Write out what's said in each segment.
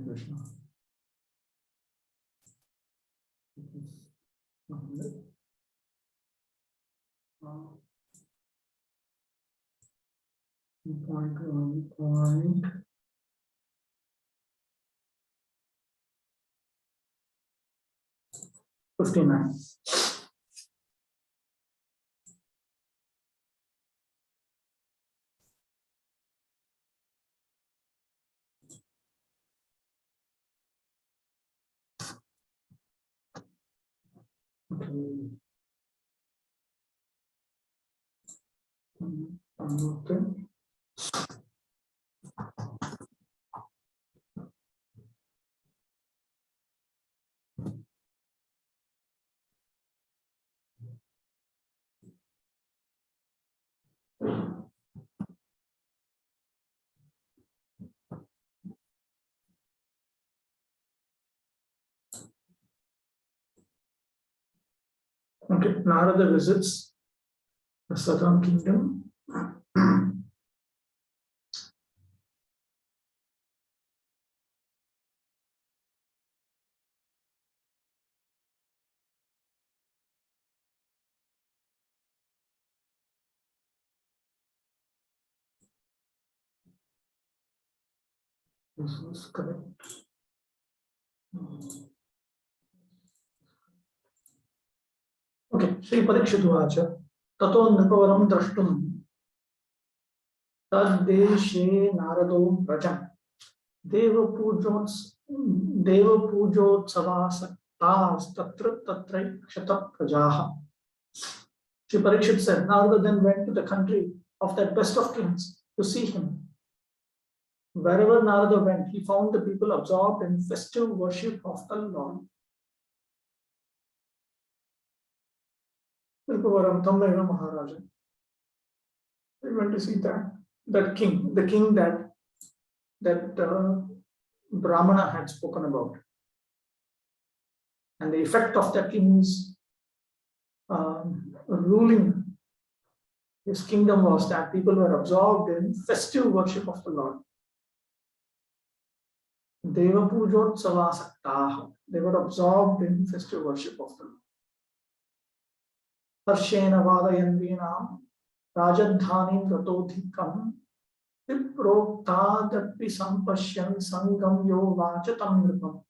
Krishna. Point 59. Okay. Okay, Narada visits the southern kingdom. This is correct. Okay, Sri Parikshit Vacha. Tato Nripavaram Drashtum Tadeshe Narado Rajam Deva Pujotsavas Tatra Tatra Kshata Prajaha. Sri Parikshit said, Narada then went to the country of that best of kings to see him. Wherever Narada went, he found the people absorbed in festive worship of the Lord. Nripavaram Tammeva Maharaja. We went to see that king, the king that Brahmana had spoken about. And the effect of that king's ruling his kingdom was that people were absorbed in festive worship of the Lord. Deva Pujotsavasaktaha. They were absorbed in festive worship of the Lord. Harshena Vadayanvinam Rajadhanim Ratodhikam Viproktadapi Sampashyan Sangam Yo Vachatam Nripam.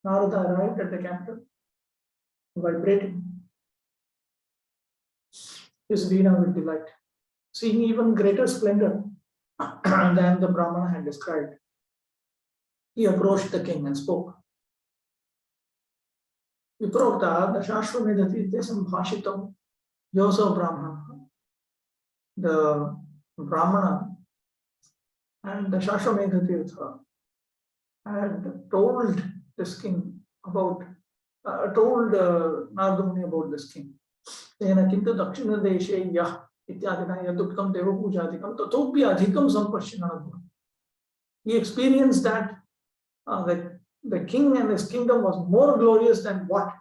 Narada arrived at the capital, vibrating his veena with delight, seeing even greater splendor than the Brahmana had described. He approached the king and spoke. Viprokta Dashashvamedati Sambhashitam Yoso Brahmana. The Brahmana and the Shashvamedha had told this king about, told Narada Muni about this king. Tena kintu dakshina deshe yah ityadina yaduktam deva pujadikam tatophi adhikam sampashinana. He experienced that the king and his kingdom was more glorious than what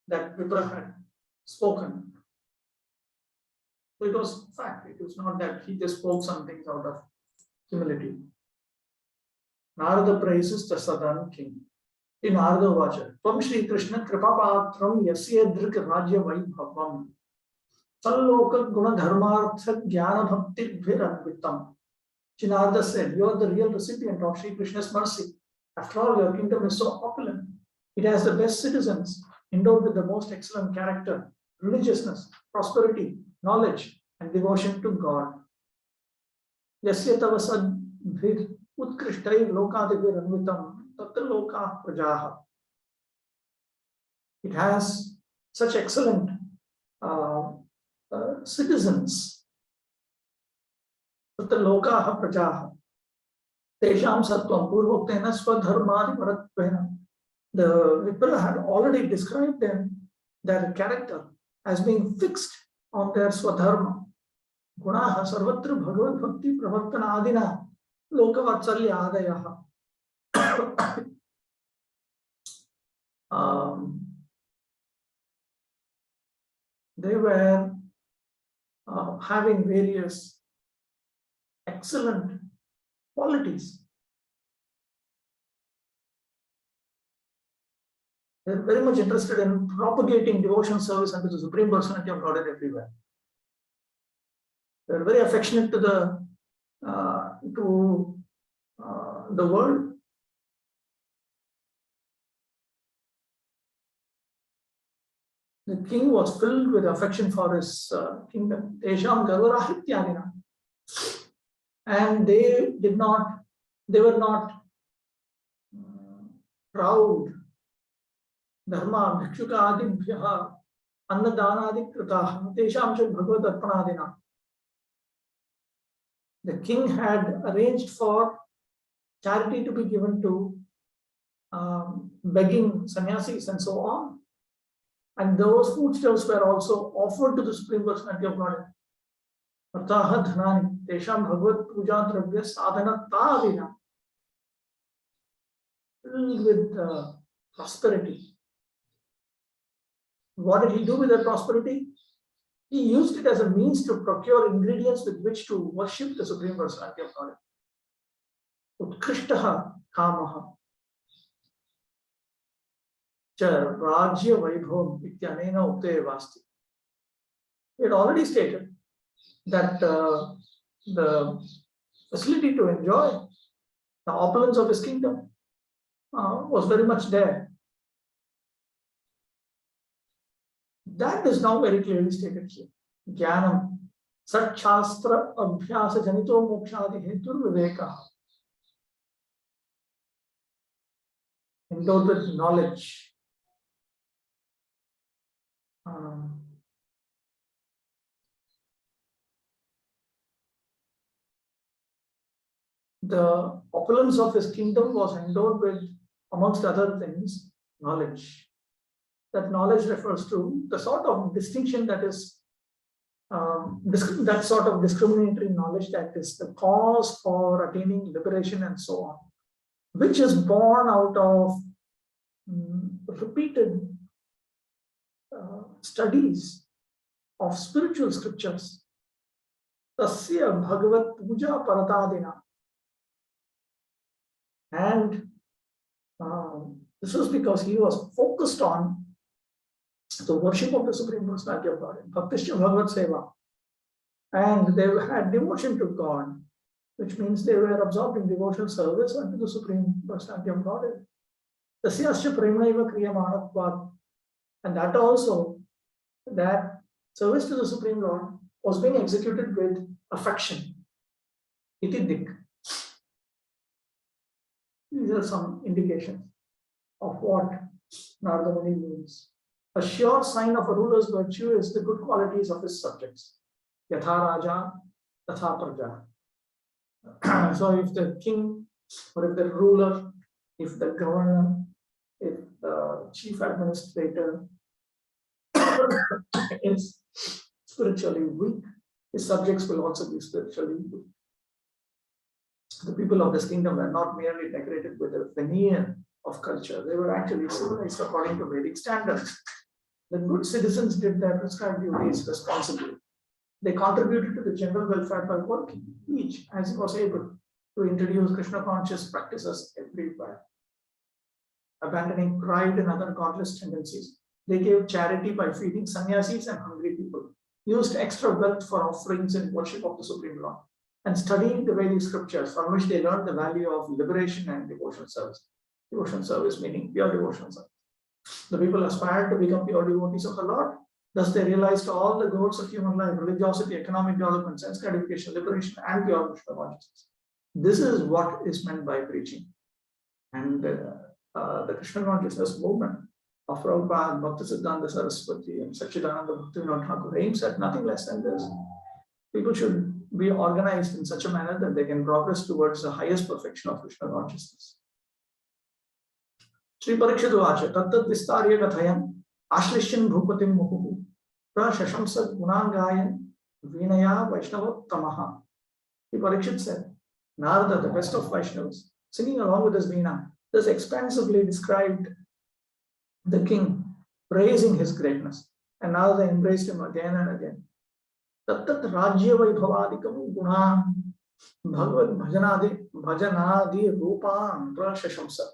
that Vipra had spoken. So it was fact. It was not that he just spoke some things out of humility. Narada praises the southern king. In Narada Vacha, Tvam Shri Krishna Kripapatram Yasya Drik Rajya Vaibhavam Salloka Guna Dharmartha Jnana Bhakti Bhiranvitam. Narada said, you are the real recipient of Shri Krishna's mercy. After all, your kingdom is so opulent. It has the best citizens, endowed with the most excellent character, religiousness, prosperity, knowledge, and devotion to God. Yasya tava sadbhir utkrishtai lokadibhir anvitam tatra loka prajaha. It has such excellent citizens. Tatra loka prajaha. Tesham sattvam purvoktena swadharmadi paratvena. The Vipra had already described them, their character, as being fixed on their swadharma. Gunaha sarvatra bhagavad bhakti pravartana adina lokavatsalya adayaha. They were having various excellent qualities. They are very much interested in propagating devotional service unto the Supreme Personality of Godhead everywhere. They are very affectionate to the world. The king was filled with affection for his kingdom. Tesham Gauranga. And they were not proud. Dharma bhikshuka adibhyaha annadanadi kritaha tesham chak bhagavad arpanadina. The king had arranged for charity to be given to begging sannyasis and so on. And those foodstuffs were also offered to the Supreme Personality of Godhead. Artaha dhanani tesham bhagavad puja dravya sadhana tadina. Filled with prosperity. What did he do with that prosperity? He used it as a means to procure ingredients with which to worship the Supreme Personality of Godhead. Utkrishtaha kamaha cha rajya vaibhavam ityanena ukte vasti. He had already stated that the facility to enjoy the opulence of his kingdom was very much there. That is now very clearly stated here. Jnanam sat shastra abhyasa janito mokshadi hetur viveka. Endowed with knowledge. The opulence of his kingdom was endowed with, amongst other things, knowledge. That knowledge refers to the sort of distinction that is, that sort of discriminatory knowledge that is the cause for attaining liberation and so on, which is born out of repeated studies of spiritual scriptures. Tasya Bhagavat Puja Paratadina. And this was because he was focused on the worship of the Supreme Personality of God, Bhaktishya Bhagavad Seva. And they had devotion to God, which means they were absorbed in devotional service unto the Supreme Personality of God. Tasyasya Premnaiva Kriyamanatvat. And that also, that service to the Supreme Lord was being executed with affection. Itidik. These are some indications of what Narada Muni means. A sure sign of a ruler's virtue is the good qualities of his subjects. Yatha Raja, Tatha Praja. So if the king, or if the ruler, if the governor, if the chief administrator is spiritually weak, his subjects will also be spiritually weak. The people of this kingdom were not merely decorated with a veneer of culture, they were actually civilized according to Vedic standards. The good citizens did their prescribed duties responsibly. They contributed to the general welfare by working, each as he was able, to introduce Krishna conscious practices everywhere. Abandoning pride and other godless tendencies, they gave charity by feeding sannyasis and hungry people, used extra wealth for offerings in worship of the Supreme Lord, and studied the Vedic scriptures, from which they learned the value of liberation and devotional service. Devotional service meaning pure devotional service. The people aspired to become pure devotees of the Lord. Thus, they realized all the goals of human life: religiosity, economic development, sense gratification, liberation, and pure Krishna consciousness. This is what is meant by preaching. And the Krishna consciousness movement of Prabhupada, Bhaktisiddhanta Saraswati, and Sachidananda Bhaktivinoda Thakur aims at nothing less than this. People should be organized in such a manner that they can progress towards the highest perfection of Krishna consciousness. Sri Parikshit Vacha, Tattat Vistarya Kathayam, Ashlishyan Bhupatim Muhu, Prashashamsat Gunangayan, Vinaya Vaishnava Tamaha. Sri Parikshit said, Narada, the best of Vaishnavas, singing along with his Veena, thus expansively described the king, praising his greatness. And Narada embraced him again and again. Tattat Rajya Vaibhavadikam Guna Bhagavad Bhajanadi Rupan Prashashamsat.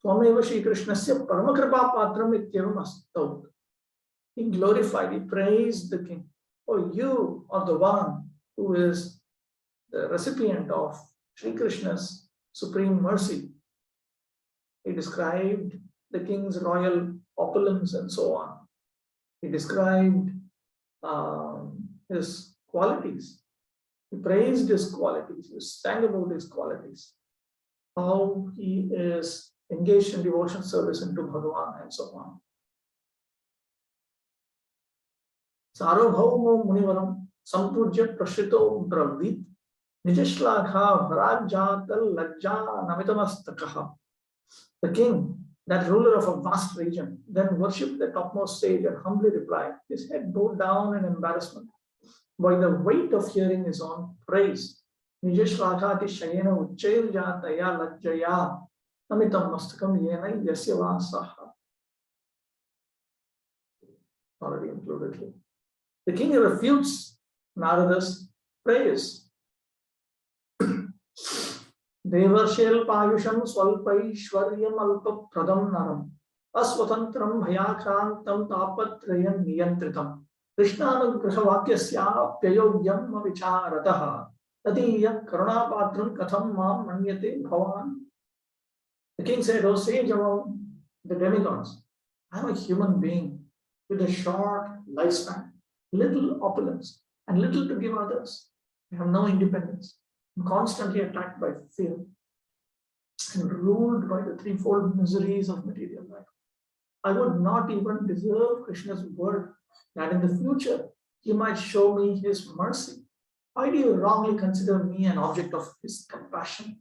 Swameva Shri Krishnasya Paramakripa Patram Ityavam Astaut. He glorified, he praised the king. Oh, you are the one who is the recipient of Shri Krishna's supreme mercy. He described the king's royal opulence and so on. He described his qualities. He praised his qualities. He sang about his qualities. How he is engaged in devotion service into Bhagavan and so on. Sarvabhaumo Munivaram Sampujya Prashito Bravit Nijashlagha Bharajjatal Lajja Namitamastakaha. The king, that ruler of a vast region, then worshipped the topmost stage and humbly replied, his head bowed down in embarrassment by the weight of hearing his own praise. Nijashlagati Shayena Uchairjataya Lajjaya Namitam Yena Yasyava Saha. Already included here. The king refutes Narada's praise. Devarshel Payusham Swalpaishwaryam Alpa Pradam Naram Aswatantram Bhayakrantam Tapatrayan Niyantritam Krishnanagrahavakyasya Pyayogyam Vicharataha Tadiya Karunapatram Katham Mam Manyate Bhavan. The king said, O sage among the demigods, I am a human being with a short lifespan, little opulence, and little to give others. I have no independence. I'm constantly attacked by fear and ruled by the threefold miseries of material life. I would not even deserve Krishna's word that in the future he might show me his mercy. Why do you wrongly consider me an object of his compassion?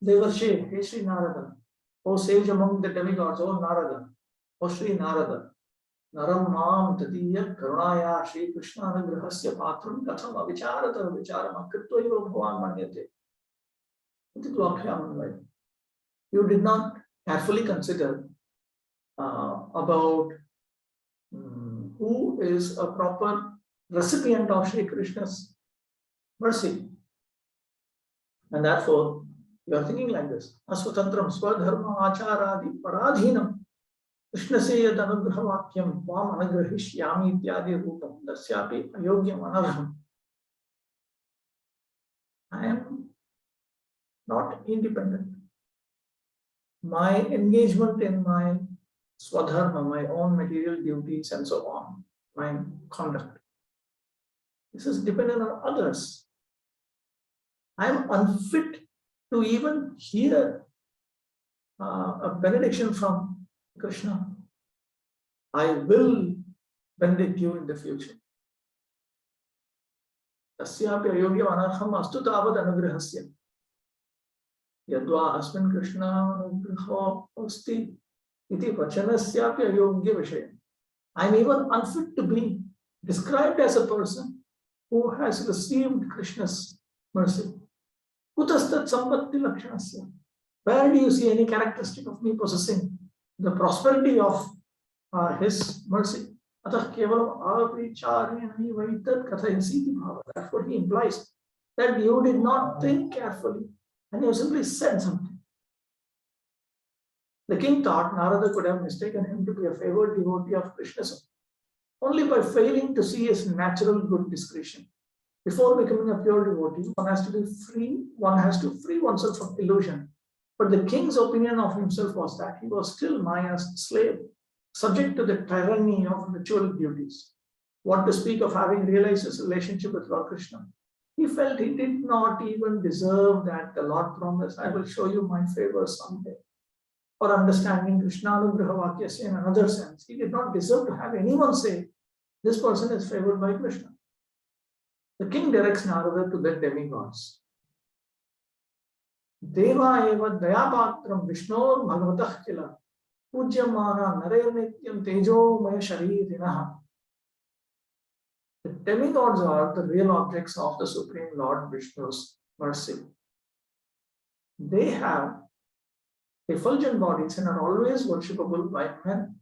Devarshe, hey Sri Narada, O sage among the demigods, O Narada, O Sri Narada, Naram Mam Tadiya Karunaya Shri Krishna Nagrahasya Patram Katham Avicharata Vicharam Akritva Bhavan Manyate. You did not carefully consider about who is a proper recipient of Shri Krishna's mercy. And therefore, you are thinking like this. Asvatantram Swadharma Acharadi Paradhinam Krishna se yad anugrahavakyam vam anagrahishyami ityadi rupam dasyapi ayogyam anarham. I am not independent. My engagement in my swadharma, my own material duties and so on, my conduct, this is dependent on others. I am unfit to even hear a benediction from Krishna. I will benedict you in the future. Tasyapi ayogyam anarham astu tavad anugrahasya. Yadva asmin Krishna anugraho asti iti vachanasyapi ayogya vishaya. I am even unfit to be described as a person who has received Krishna's mercy. Kutastat sambatti lakshanasya. Where do you see any characteristic of me possessing the prosperity of his mercy? Therefore, he implies that you did not think carefully and you simply said something. The king thought Narada could have mistaken him to be a favored devotee of Krishna only by failing to see his natural good discretion. Before becoming a pure devotee, one has to free oneself from illusion. But the king's opinion of himself was that he was still Maya's slave, subject to the tyranny of ritual duties. What to speak of having realized his relationship with Lord Krishna? He felt he did not even deserve that the Lord promised, I will show you my favor someday. Or understanding Krishnanagrahavakyasya in another sense, he did not deserve to have anyone say, this person is favored by Krishna. The king directs Narada to the demigods. Deva eva dayapatram Vishnor Bhagavatah kila Pujyamana Narev Nityam Tejo Maya Sharirinaha. The demigods are the real objects of the Supreme Lord Vishnu's mercy. They have effulgent bodies and are always worshipable by men.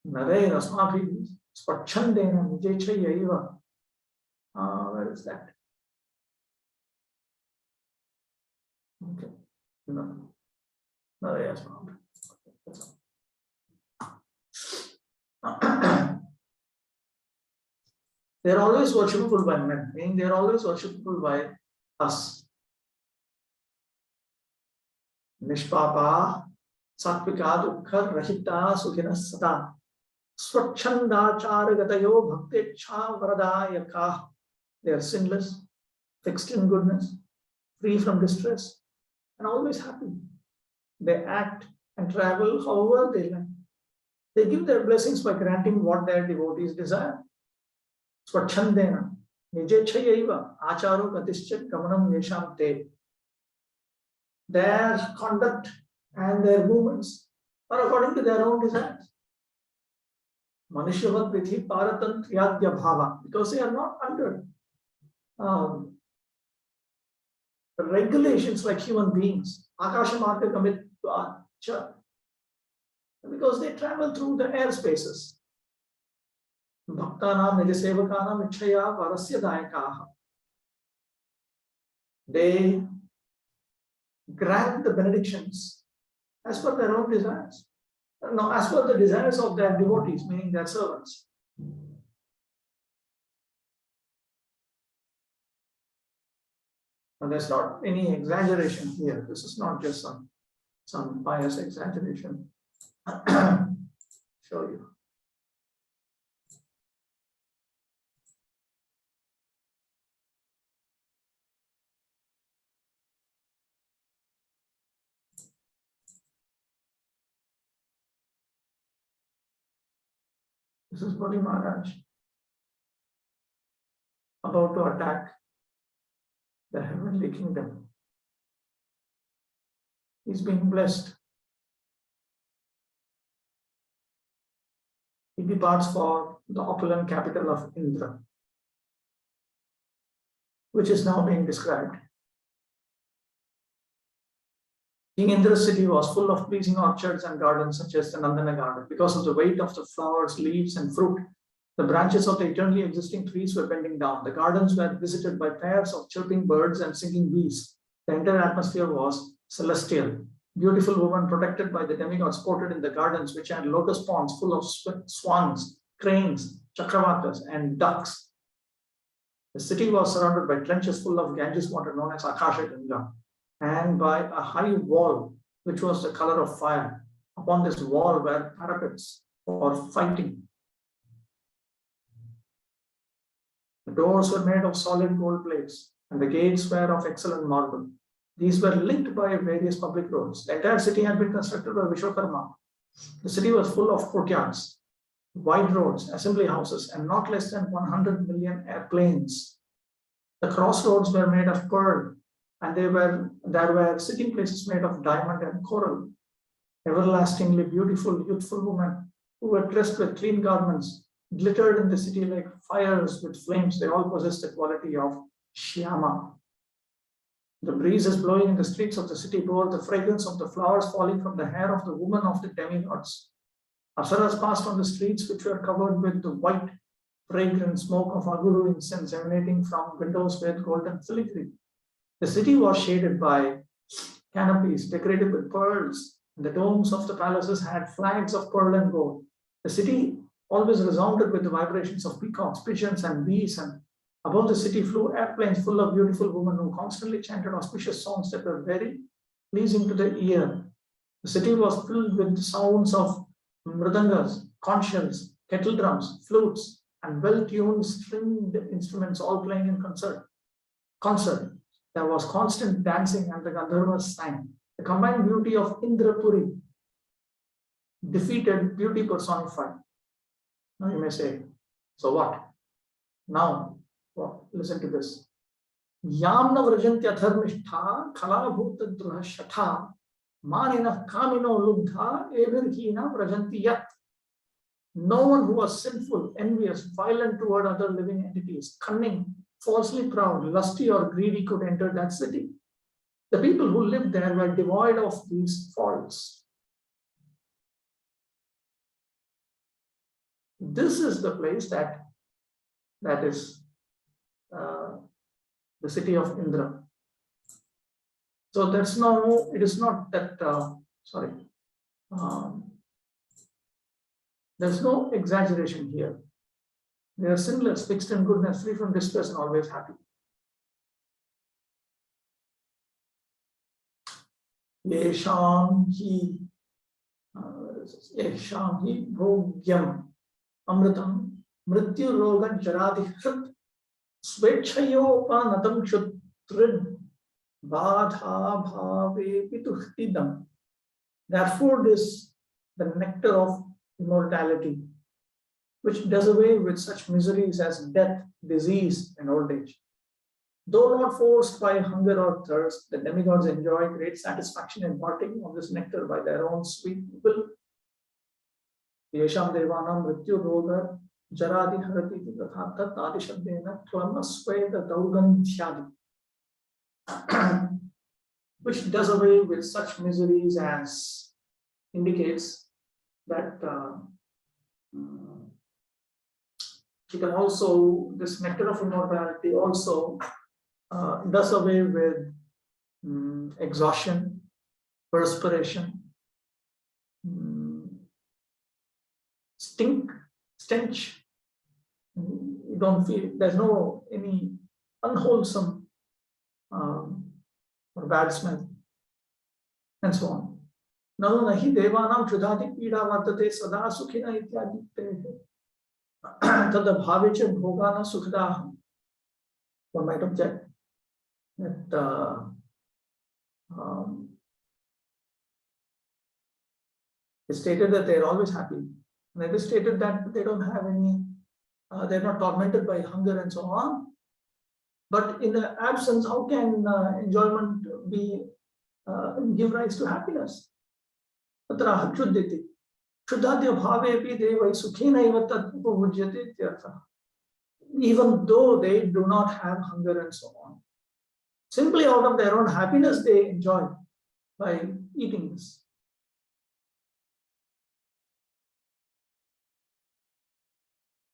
Nare Rasmabhi Spachandena Nijecha Yaiva. Where is that? Okay. No. No, yes, found. They are always worshipable by men, meaning they are always worshipable by us. Nishpapa, Satvika, Dukha, Rahita, Sukhina, Sata, Swachanda, Charagatayo, Bhaktecha, Varadayaka. They are sinless, fixed in goodness, free from distress, and always happy. They act and travel however they like. They give their blessings by granting what their devotees desire. Swachandena, Nijechayaiva, Acharo Gatischa, Gamanam Yesham Te. Their conduct and their movements are according to their own desires. Manishyavat Vithi Paratan Triyadya Bhava, because they are not under regulations like human beings. Akasha Marga Gamit Cha, because they travel through the air spaces. Bhaktanam Nijasevakanam Ichaya Varasya Dayakaha. They grant the benedictions as per their own desires. No, as per the desires of their devotees, meaning their servants. And there's not any exaggeration here. This is not just some pious exaggeration. Show you. This is Bali Maharaj about to attack the heavenly kingdom. He's being blessed. He departs for the opulent capital of Indra, which is now being described. King Indra's city was full of pleasing orchards and gardens such as the Nandana garden. Because of the weight of the flowers, leaves, and fruit, the branches of the eternally existing trees were bending down. The gardens were visited by pairs of chirping birds and singing bees. The entire atmosphere was celestial. Beautiful women protected by the demigods sported in the gardens, which had lotus ponds full of swans, cranes, chakravakas, and ducks. The city was surrounded by trenches full of Ganges water known as Akasha Ganga, and by a high wall, which was the color of fire. Upon this wall were parapets for fighting. The doors were made of solid gold plates, and the gates were of excellent marble. These were linked by various public roads. The entire city had been constructed by Vishwakarma. The city was full of courtyards, wide roads, assembly houses, and not less than 100 million airplanes. The crossroads were made of pearl, and there were sitting places made of diamond and coral. Everlastingly beautiful, youthful women who were dressed with clean garments glittered in the city like fires with flames. They all possessed the quality of Shyama. The breezes blowing in the streets of the city bore the fragrance of the flowers falling from the hair of the woman of the demigods. Apsaras passed on the streets which were covered with the white, fragrant smoke of aguru incense emanating from windows with golden filigree. The city was shaded by canopies decorated with pearls, and the domes of the palaces had flags of pearl and gold. The city always resounded with the vibrations of peacocks, pigeons, and bees, and above the city flew airplanes full of beautiful women who constantly chanted auspicious songs that were very pleasing to the ear. The city was filled with sounds of mridangas, conch shells, kettle drums, flutes, and well-tuned stringed instruments all playing in concert. There was constant dancing, and the Gandharvas sang. The combined beauty of Indrapuri defeated beauty personified. Now you may say, so what? Now, well, listen to this. Yamna vrajantya dharmishtha khala bhuta druha shatha manina kamino lubdha evirhina vrajanti yat. No one who was sinful, envious, violent toward other living entities, cunning, falsely proud, lusty, or greedy could enter that city. The people who lived there were devoid of these faults. This is the place that is the city of Indra. So it is not that sorry, there's no exaggeration here. They are sinless, fixed in goodness, free from distress, and always happy. Yesham hi bhogyam amritam mrityu rogan jaradihrit swechayopanatam shutrid badha bhave pituhtidam. Their food is the nectar of immortality, which does away with such miseries as death, disease, and old age. Though not forced by hunger or thirst, the demigods enjoy great satisfaction in partaking of this nectar by their own sweet will. Yesham devanam mrityu roga jaradi harati tatha tat adi shabdena klama sweda daugandhyadi, which does away with such miseries as indicates that you can also, this nectar of immortality also does away with exhaustion, perspiration, stench. You don't feel, there's no any unwholesome or bad smell, and so on. Nano nahi devanam chudhati pida vartate sada sukhina ityadi tada bhavecha bhogana sukhdaha. One might object that it's stated that they are always happy, and it is stated that they don't have any, they're not tormented by hunger and so on. But in the absence, how can enjoyment be give rise to happiness? Tatra chudditi. Chuddhadya bhavepi devai sukhena iva tat upavujyate ityartha. Even though they do not have hunger and so on, simply out of their own happiness they enjoy by eating this.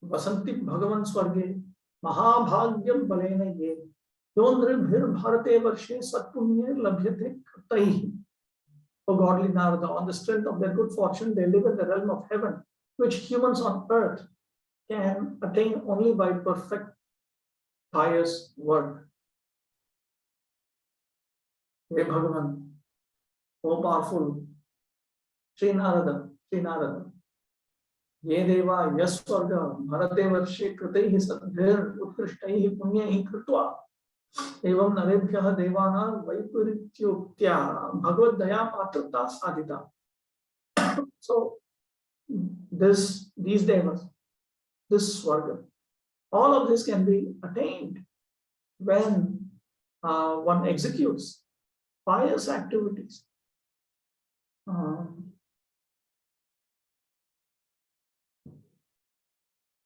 Vasanti Bhagavan Swarge Mahabhagyam Balena Ye Yondribhir Bharate Varshe Satpunye Labhyate Taihi. O godly Narada, on the strength of their good fortune, they live in the realm of heaven, which humans on earth can attain only by perfect pious work. Hey Bhagavan, O powerful Sri Narada, Ye Deva Yasvarga Bharate Varshe Krataihi Sadbhir Utkrishtahi Punyahi Kritva Evam Narebhyaha Devana Vaipurityuktya Bhagavad Daya Patrata Sadhita. So these devas, this Swarga, all of this can be attained when one executes pious activities.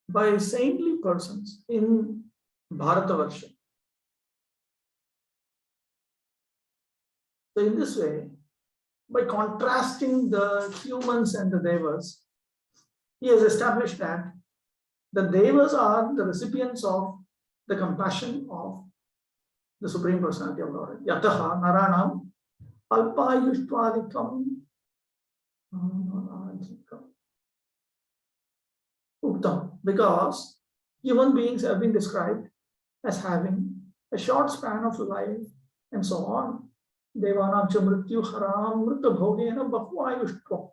By saintly persons in Bharatavarsha. So in this way, by contrasting the humans and the devas, he has established that the devas are the recipients of the compassion of the Supreme Personality of Lord. Yataha naranam alpayushtvalikam uktam, because human beings have been described as having a short span of life and so on. Devanam cha mrityu haram mrita bhogena bahvayushtva.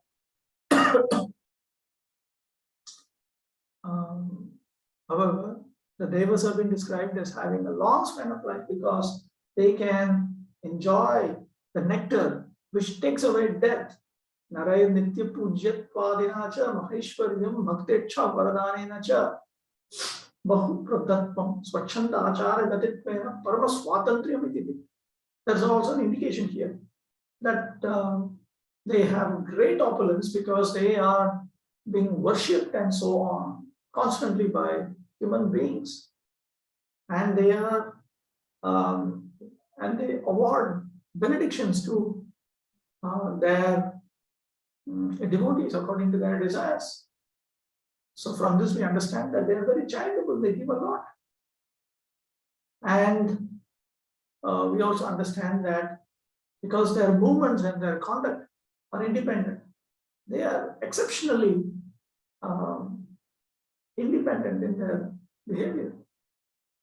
However, the devas have been described as having a long span of life because they can enjoy the nectar which takes away death. Naraya nitya pujyatpadina cha maheshwaryam bhaktecha varadanena cha bahu pradatvam swachanda achara gatitvena parama swatantriyam iti. There's also an indication here that they have great opulence because they are being worshipped and so on constantly by human beings, and they are and they award benedictions to their devotees according to their desires. So from this we understand that they are very charitable, they give a lot. And we also understand that because their movements and their conduct or independent. They are exceptionally independent in their behavior.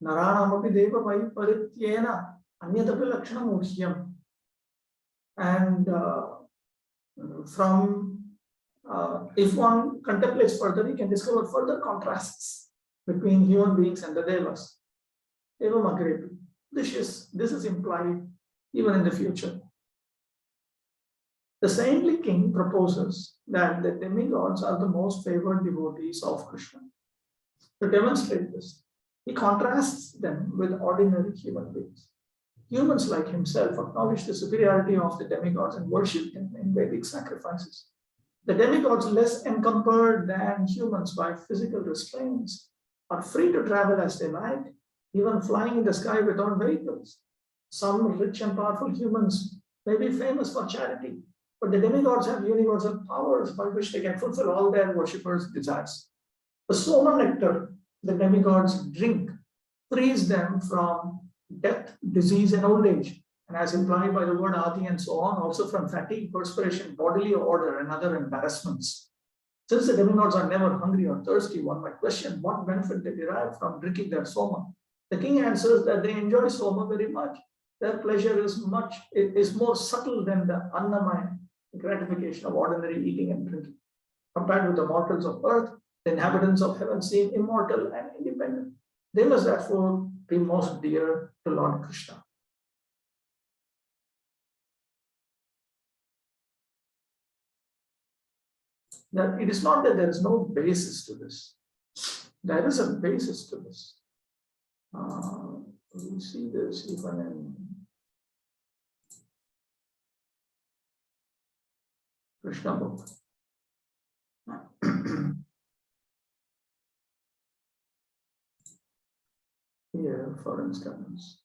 Naranamapi deva vai parityena anyatapi lakshanam muhyam. And if one contemplates further, he can discover further contrasts between human beings and the devas. Evam agrepi. This is implied even in the future. The saintly king proposes that the demigods are the most favored devotees of Krishna. To demonstrate this, he contrasts them with ordinary human beings. Humans like himself acknowledge the superiority of the demigods and worship him in Vedic sacrifices. The demigods, less encumbered than humans by physical restraints, are free to travel as they like, even flying in the sky without vehicles. Some rich and powerful humans may be famous for charity, but the demigods have universal powers by which they can fulfill all their worshippers' desires. The soma nectar the demigods drink frees them from death, disease, and old age, and as implied by the word adi and so on, also from fatigue, perspiration, bodily odor, and other embarrassments. Since the demigods are never hungry or thirsty, one might question what benefit they derive from drinking their soma. The king answers that they enjoy soma very much. Their pleasure is more subtle than the annamaya, the gratification of ordinary eating and drinking. Compared with the mortals of earth, the inhabitants of heaven seem immortal and independent. They must therefore be most dear to Lord Krishna. That it is not that there is no basis to this. There is a basis to this. We see this even in Krishna book. Here, for instance,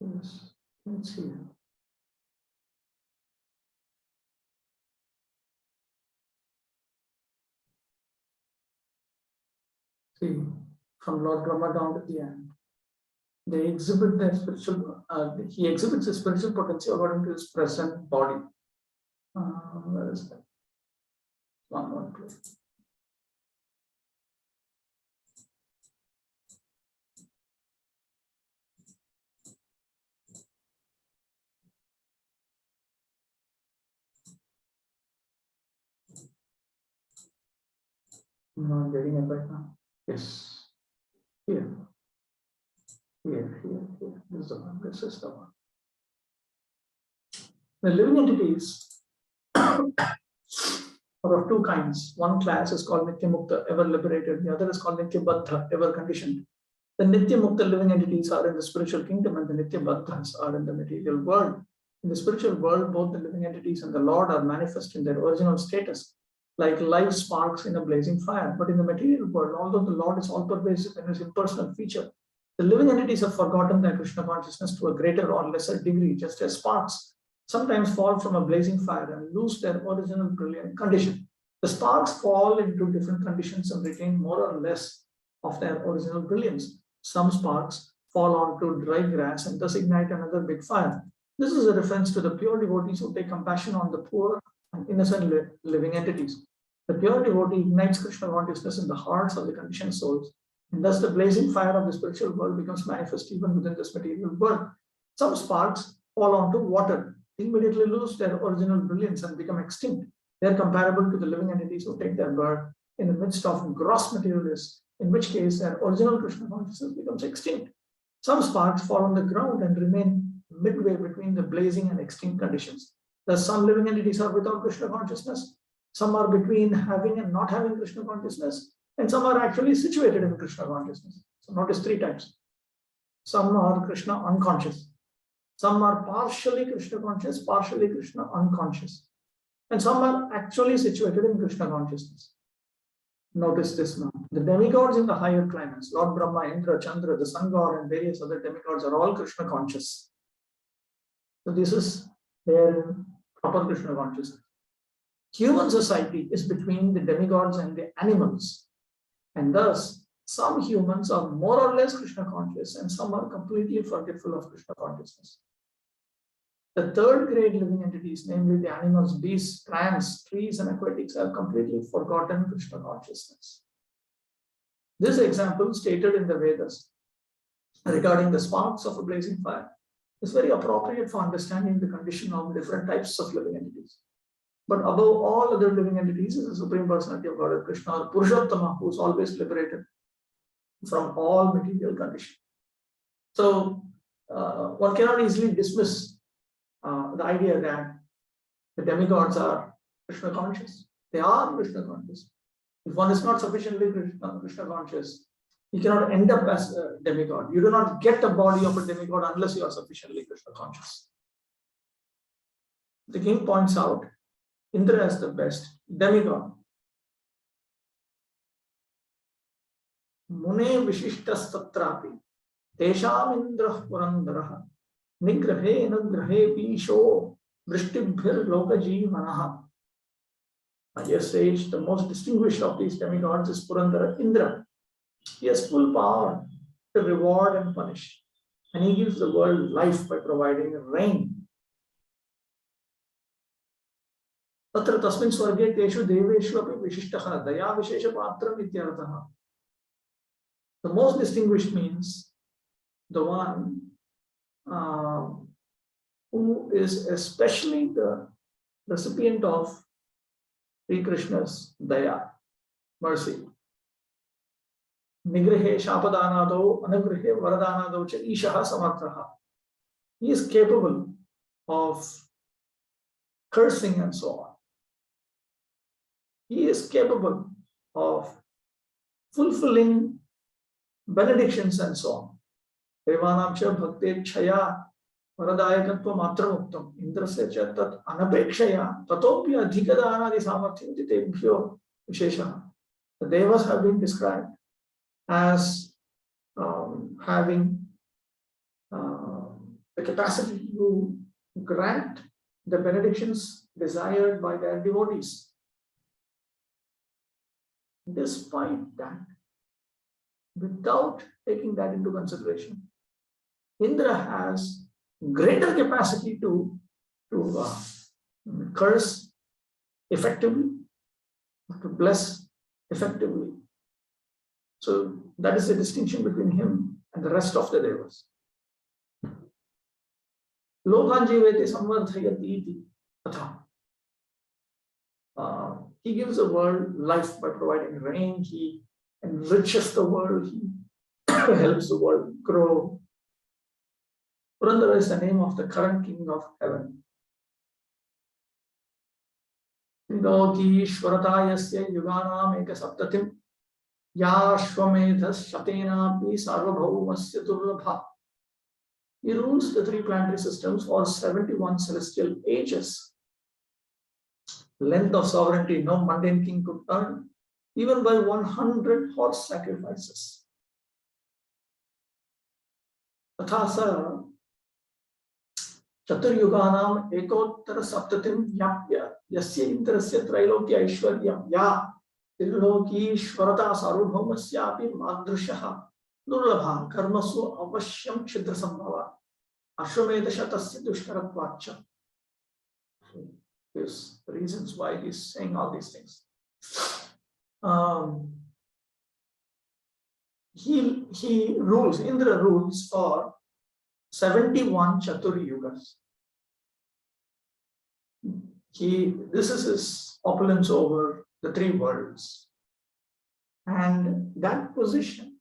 yes, let's see. See, from Lord Brahma down to the end, they exhibit their spiritual. He exhibits his spiritual potential according to his present body. Where is that? One more place. I'm not getting it right now. Yes. Here. This is the one. This is the one. The living entities are of two kinds. One class is called Nitya Mukta, ever liberated. The other is called Nitya Baddha, ever conditioned. The Nitya Mukta living entities are in the spiritual kingdom and the Nitya Baddhas are in the material world. In the spiritual world, both the living entities and the Lord are manifest in their original status, like live sparks in a blazing fire. But in the material world, although the Lord is all-pervasive in his impersonal feature, the living entities have forgotten their Krishna consciousness to a greater or lesser degree, just as sparks sometimes fall from a blazing fire and lose their original brilliant condition. The sparks fall into different conditions and retain more or less of their original brilliance. Some sparks fall onto dry grass and thus ignite another big fire. This is a reference to the pure devotees who take compassion on the poor and innocent living entities. The pure devotee ignites Krishna consciousness in the hearts of the conditioned souls, and thus the blazing fire of the spiritual world becomes manifest even within this material world. Some sparks fall onto water, immediately lose their original brilliance and become extinct. They are comparable to the living entities who take their birth in the midst of gross materialists, in which case their original Krishna consciousness becomes extinct. Some sparks fall on the ground and remain midway between the blazing and extinct conditions. Thus, some living entities are without Krishna consciousness. Some are between having and not having Krishna consciousness. and some are actually situated in Krishna consciousness. So notice 3 types. Some are Krishna unconscious. Some are partially Krishna conscious, partially Krishna unconscious. And some are actually situated in Krishna consciousness. Notice this now. The demigods in the higher planets, Lord Brahma, Indra, Chandra, the sun god, and various other demigods are all Krishna conscious. So this is their proper Krishna consciousness. Human society is between the demigods and the animals. And thus, some humans are more or less Krishna conscious and some are completely forgetful of Krishna consciousness. The third grade living entities, namely the animals, beasts, plants, trees, and aquatics, have completely forgotten Krishna consciousness. This example stated in the Vedas regarding the sparks of a blazing fire is very appropriate for understanding the condition of different types of living entities. But above all other living entities is the Supreme Personality of Godhead, Krishna, or Purushottama, who is always liberated from all material condition. So one cannot easily dismiss the idea that the demigods are Krishna conscious. They are Krishna conscious. If one is not sufficiently Krishna conscious, you cannot end up as a demigod. You do not get the body of a demigod unless you are sufficiently Krishna conscious. The king points out Indra as the best demigod. Mune Vishishtastatrapi Tesham Indra Purandaraha Nigrahe Nagrahe Pisho Vristibhir Lokaji Manaha. Highest stage, the most distinguished of these demigods is Purandara Indra. He has full power to reward and punish, and he gives the world life by providing rain. Tatra tasmin swarge teshu deveshu api vishishtaha daya vishesha patram ityarthaha. The most distinguished means the one who is especially the recipient of Sri Krishna's daya, mercy. Nigrihe shapadanado anagrihe varadanado cha ishaha samarthaha. He is capable of cursing and so on. He is capable of fulfilling benedictions and so on. Devanamcha bhakte chaya varadayakatva matramuktam indrasya cha tat anapekshaya tatopya adhikadanadi samarthyam titebhyo visheshaha. The devas have been described as having the capacity to grant the benedictions desired by their devotees. Despite that, without taking that into consideration, Indra has greater capacity to curse effectively, to bless effectively. So that is the distinction between him and the rest of the devas. Lokan jivete samvardhayati iti atha. He gives the world life by providing rain. He enriches the world. He helps the world grow. Purandara is the name of the current king of heaven. Loki shvaratayasya yuganam eka saptatim yashvamedhas shatena pi sarvabhaumasya durlabha. He rules the 3 planetary systems for 71 celestial ages. Length of sovereignty no mundane king could earn, even by 100 horse sacrifices. Tathasa Chaturyuganam ekottara saptatim yapya yasya indrasya trailokya aishwaryam ya triloki shvarata sarvabhaumasyapi madrishaha durlabha karmasu avashyam kshidra sambhava ashwamedha shatasya dushkaratvacha. There's reasons why he's saying all these things. He rules, Indra rules for 71 Chatur Yugas. This is his opulence over the 3 worlds. And that position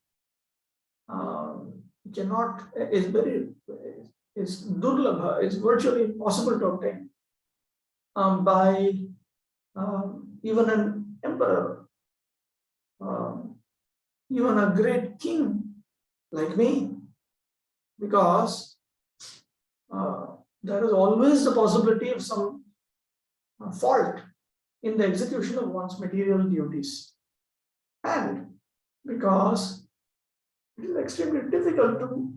is durlabha, is virtually impossible to obtain by even an emperor. even a great king like me, because there is always the possibility of some fault in the execution of one's material duties, and because it is extremely difficult to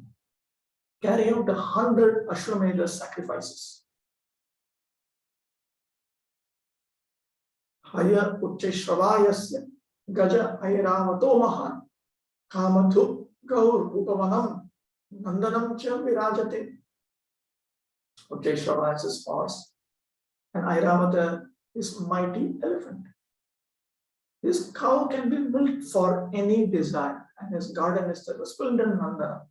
carry out 100 Ashwamedha sacrifices. Haya Ucheshravayasya Gaja Airavato Mahan Kamathu Gaur Upavanam Nandanam Cha Virajate. Ucheshravaya is horse, and Airavata is mighty elephant. This cow can be milked for any desire, and his garden is the resplendent Nandana.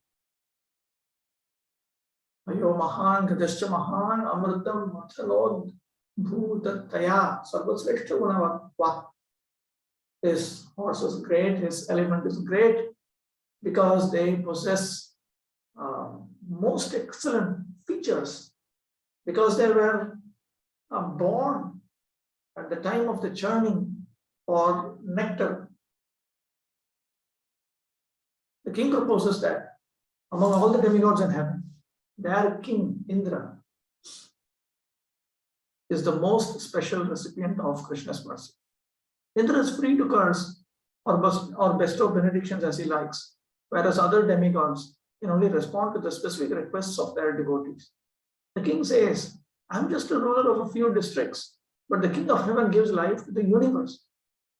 Ayo Mahan Gadascha Mahan Amritam Mathalod Bhutataya Sarvasreshta Gunavat. His horse is great, his elephant is great, because they possess most excellent features, because they were born at the time of the churning for nectar. The king proposes that among all the demigods in heaven, their king Indra is the most special recipient of Krishna's mercy. Indra is free to curse or bestow benedictions as he likes, whereas other demigods can only respond to the specific requests of their devotees. The king says, I'm just a ruler of a few districts, but the king of heaven gives life to the universe.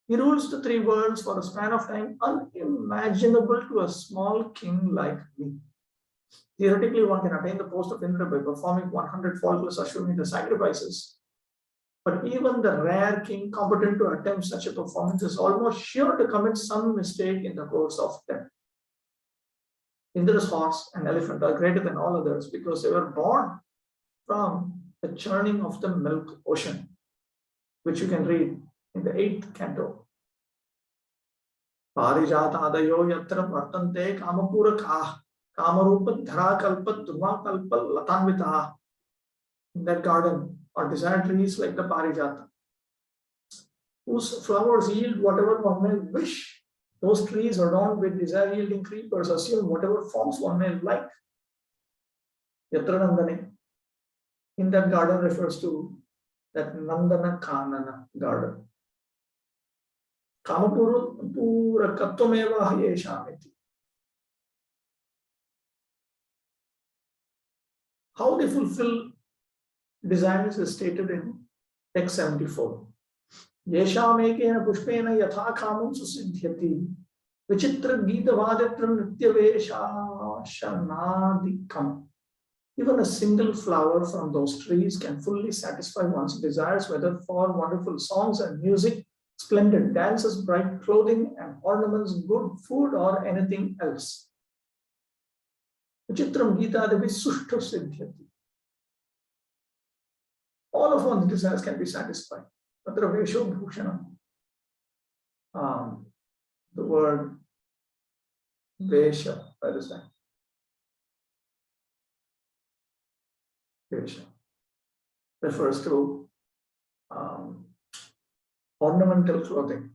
He rules the three worlds for a span of time unimaginable to a small king like me. Theoretically, one can attain the post of Indra by performing 100 faultless Ashwamedha sacrifices. But even the rare king competent to attempt such a performance is almost sure to commit some mistake in the course of them. Indra's horse and elephant are greater than all others because they were born from the churning of the milk ocean, which you can read in the 8th canto. Parijatadayo yatra vartante kamapuraka kamarupa dhara kalpa dhruva kalpa latanvita. In that garden are desire trees like the Parijata, whose flowers yield whatever one may wish. Those trees adorned with desire-yielding creepers assume whatever forms one may like. Yatra Nandane, in that garden, refers to that Nandana Kanana garden. Kamapura Kattvameva Yeshamiti. How they fulfill desires is stated in text 74. Yeshamekena pushpena yatha kamam susiddhyati vichitra gitavaditra nityavesha. Even a single flower from those trees can fully satisfy one's desires, whether for wonderful songs and music, splendid dances, bright clothing and ornaments, good food, or anything else. Vichitram Gita Devi Sushta Siddhyati. All of one's desires can be satisfied. Tatra Vesho Bhushanam. The word Vesha, where is that? Vesha refers to ornamental clothing.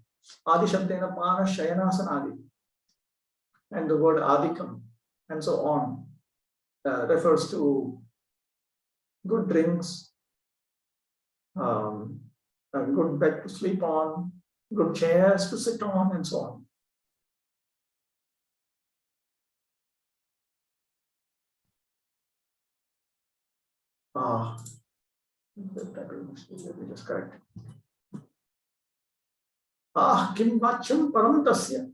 Adi Shabdena Pana Shayanasanadi. And the word Adikam and so on refers to good drinks, a good bed to sleep on, good chairs to sit on, and so on. Let me just correct. Kim vacham param tasya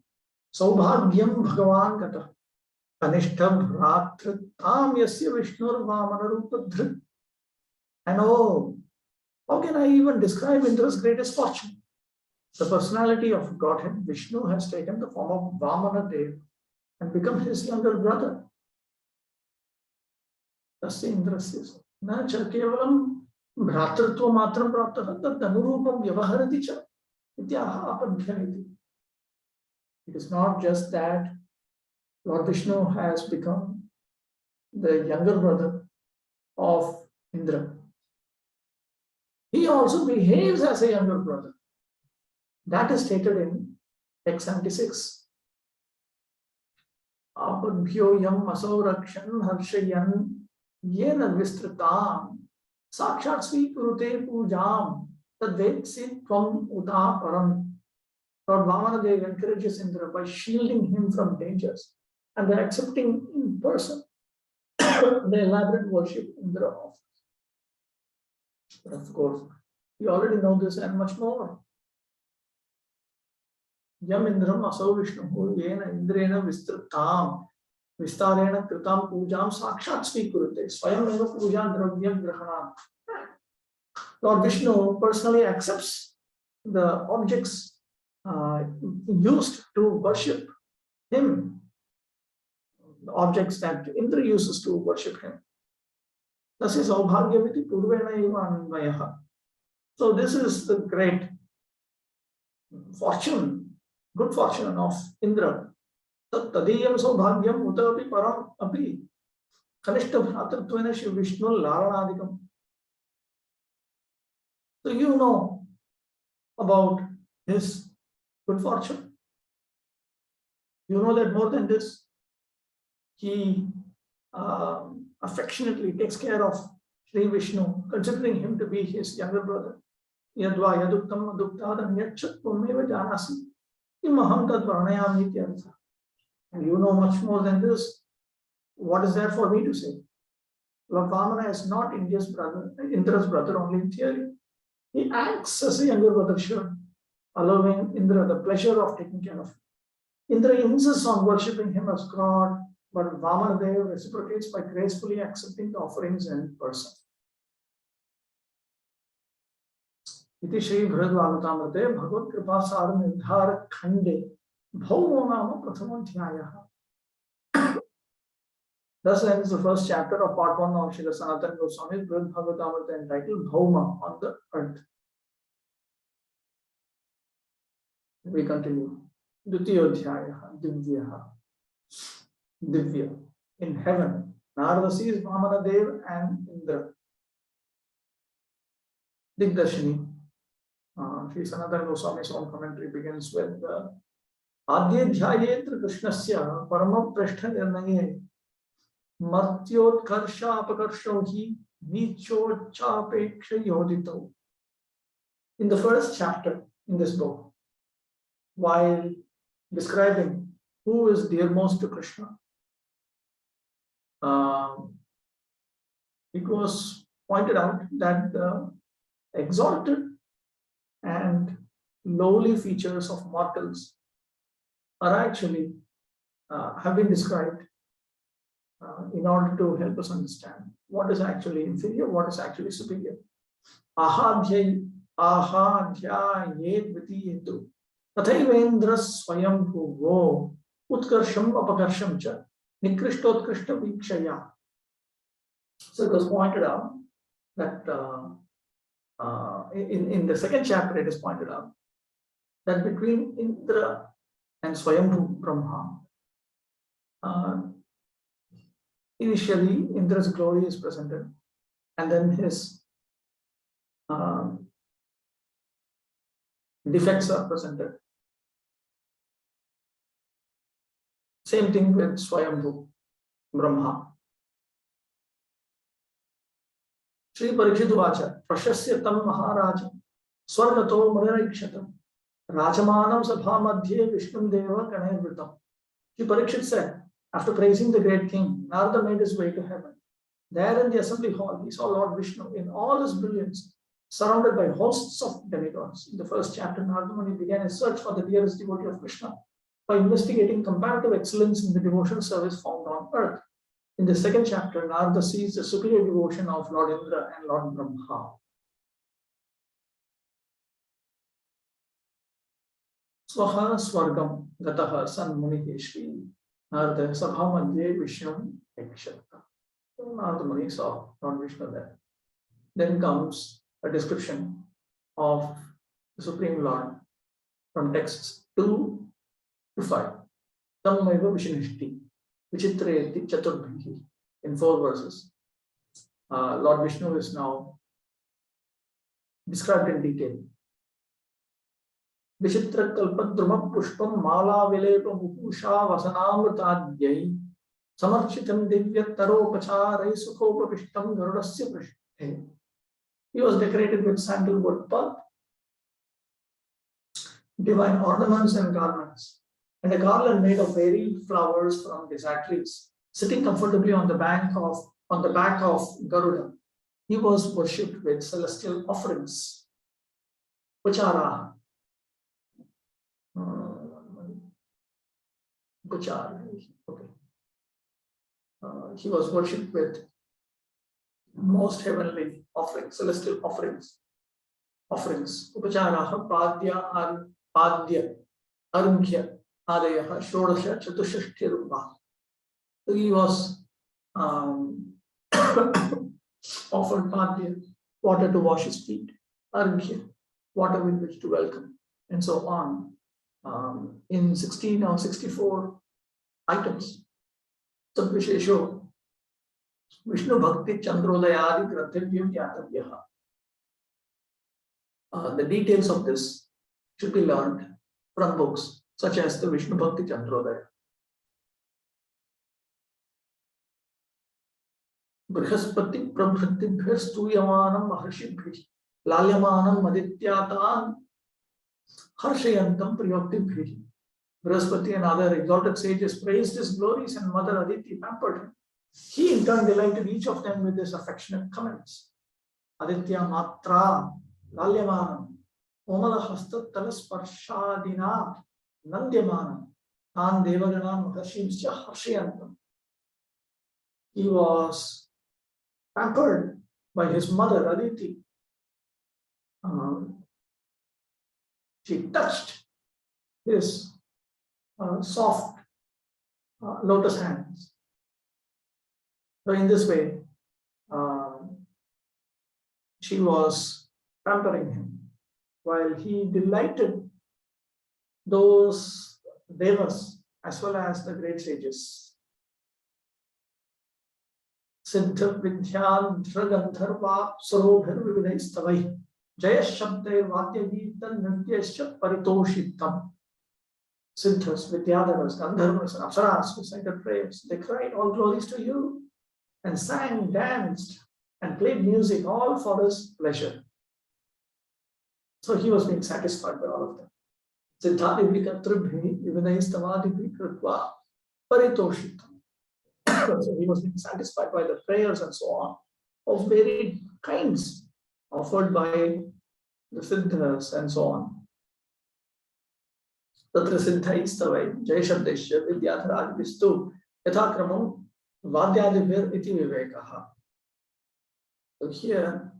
saubhagyam bhagavan gata kanishta bhratritam yasya vishnur vamana rupadhrit. And oh, how can I even describe Indra's greatest fortune? The personality of Godhead, Vishnu, has taken the form of Vamana Dev and become his younger brother. Tasya Indrasya na cha kevalam bhratritva matram praptah tad anurupam vyavaharati cha ityaha apadhyaniti. It is not just that Lord Vishnu has become the younger brother of Indra. He also behaves as a younger brother. That is stated in text 76. Apadbhyo yam asau rakshan harshayan yena vistratam sakshat svikurute pujam tadvetsi tvam uta param. Lord Vamanadev encourages Indra by shielding him from dangers and by accepting in person the elaborate worship Indra offers. But of course, you already know this and much more. Yam Indram asau Vishnu yena Indrena vistratam vistarena kritam pujam sakshat svikurute swayam eva puja dravyam grahanam. Lord Vishnu personally accepts the objects used to worship him, the objects that Indra uses to worship him. Thus is Aubhagyaviti Purvena eva Anvayaha. So this is the great fortune, good fortune of Indra. Tadiyam Saubhagyam Utapi Param Api Kanishta Bhratratvena Shiv Vishnu Laranadikam. So you know about his good fortune. You know that more than this, he affectionately takes care of Sri Vishnu, considering him to be his younger brother. Yadva yaduktam aduktadam yachat pumeva janasi imaham tad varnayami ityartha. And you know much more than this. What is there for me to say? Lord Vamana is not Indra's brother only in theory. He acts as a younger brother should, allowing Indra the pleasure of taking care of him. Indra insists on worshipping him as God, but Vamanadev reciprocates by gracefully accepting the offerings in person. Iti Shri Bhagavatamrita Bhagavad Kripa Sar Nirdhara Khande Bhaumo Nama Prathamodhyaya. Thus ends the first chapter of part 1 of Srila Sanatana Goswami's Bhagavatamrita entitled Bhauma on the earth. We continue. Dutiyodhyaya Divya. In heaven, Narada sees Vamanadev and Indra. Digdarshini. Sri Sanatana Goswami's own commentary begins with Adhyadhyayetra Krishnasya Parama Prashtha Nirnaye Martyotkarsha Apakarshohi Nichochapeksha Yodito. In the first chapter in this book, while describing who is dearmost to Krishna, it was pointed out that the exalted and lowly features of mortals are actually have been described in order to help us understand what is actually inferior, what is actually superior. Ahadhyay dvitiyetu tathayvendra swayam bhuvo utkarsham apakarsham cha nikrishtotkrisha vikshaya. So it was pointed out that in the second chapter it is pointed out that between Indra and Swayambhu Brahma, initially Indra's glory is presented and then his defects are presented. Same thing with Swayambhu Brahma. Shri Parikshit Vacha Prashasya Tam Maharaja Swargato Murarakshatam Rajamanam Sabha Madhye Vishnum Deva Kanevritam. Shri Parikshit said, after praising the great king, Narada made his way to heaven. There in the assembly hall, he saw Lord Vishnu in all his brilliance, surrounded by hosts of demigods. In the first chapter, Narada Muni began a search for the dearest devotee of Krishna by investigating comparative excellence in the devotional service found on earth. In the second chapter, Narada sees the superior devotion of Lord Indra and Lord Brahma. Swaha Swargam Gataha San Muni Shri Narada Sabha Madhye Vishnu Ekshata. Narada Muni saw Lord Vishnu there. Then comes a description of the Supreme Lord from texts 2 to 5. Tammaiva Vishnishti Vichitrayati Chaturbhi. In 4 verses, Lord Vishnu is now described in detail. Vichitra kalpadruma pushpam mala vilepa mupusha vasanamritadyai samarchitam divyattaropacharai sukhopavishtam garudasya prishthe. He was decorated with sandalwood pulp, divine ornaments and garments, and a garland made of varied flowers from desert trees. Sitting comfortably on the back of Garuda, he was worshipped with celestial offerings. Vicara. Vicara. Okay. He was worshipped with most heavenly offerings, celestial offerings. Upacharaha padya arghya adayaha shodasha chatushashti rupa. So he was offered padya, water to wash his feet, arghya, water with which to welcome, and so on. In 16 or 64 items. Sadvishesho Vishnu Bhakti Chandrodayadi Granthibhyam Yatavyaha. The details of this should be learned from books such as the Vishnu Bhakti Chandrodaya. Brihaspati Prabhritibhir Stuyamanam Maharshibhir Lalyamanam Madityatan Harshayantam Priyoktibhir. Brihaspati and other exalted sages praised his glories, and Mother Aditi pampered him. He in turn delighted each of them with his affectionate comments. Aditya Matra Lalyamanam Omala Hasta Talasparshadina Nandyamanam Tan Devaganam Harshimsya Harshayantam. He was pampered by his mother Aditi. She touched his soft lotus hands. So in this way, she was pampering him while he delighted those devas as well as the great sages. Siddha Vidyandra Gandharva Sarobhir Vividaistavai Jaya Shabdair Vadya Geeta Nrityasya Paritoshitam. Siddhas, Vidyadharas, Gandharvas, and Apsaras recited prayers. They cried all glories to you and sang, danced, and played music, all for his pleasure. So he was being satisfied by all of them. Siddhadivika Tribhi, Vividaistavadibhi Kritva, Paritoshitam. So he was being satisfied by the prayers and so on of varied kinds offered by the Siddhas and so on. Tatra Siddhaistavai, Jayashabdeshya, Vidyadharadivistu, Yathakramam, Vadyadivir iti vivekaha. So here,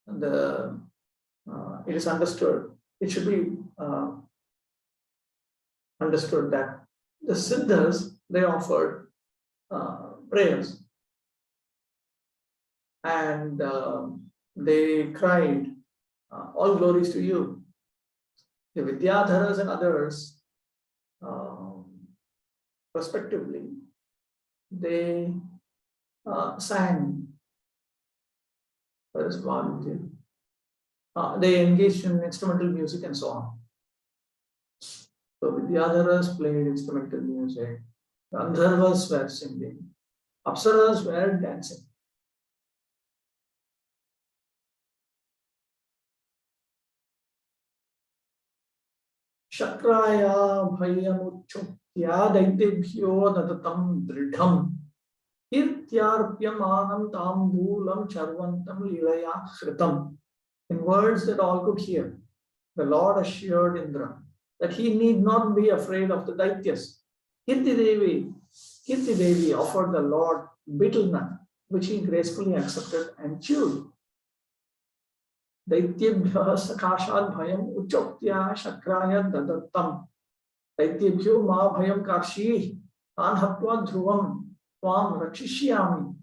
it is understood, it should be understood that the Siddhas, they offered prayers and they cried, all glories to you. The Vidyadharas and others, respectively, they sang. There is one. They engaged in instrumental music and so on. So Vidyadharas played instrumental music. Gandharvas were singing. Apsaras were dancing. Shakraya bhayamuchutya daitibhyo nadatam dridham irtyarpyamanam tambulam charvantam lilaya khritam. In words that all could hear, the Lord assured Indra that he need not be afraid of the Daityas. Kirti Devi offered the Lord betel nut, which he gracefully accepted and chewed. Daityebhya sakashad bhayam uchoktya shakraya dadattam. Daityebhyo ma bhayam karshi anhatva dhruvam tvam rakshishyami.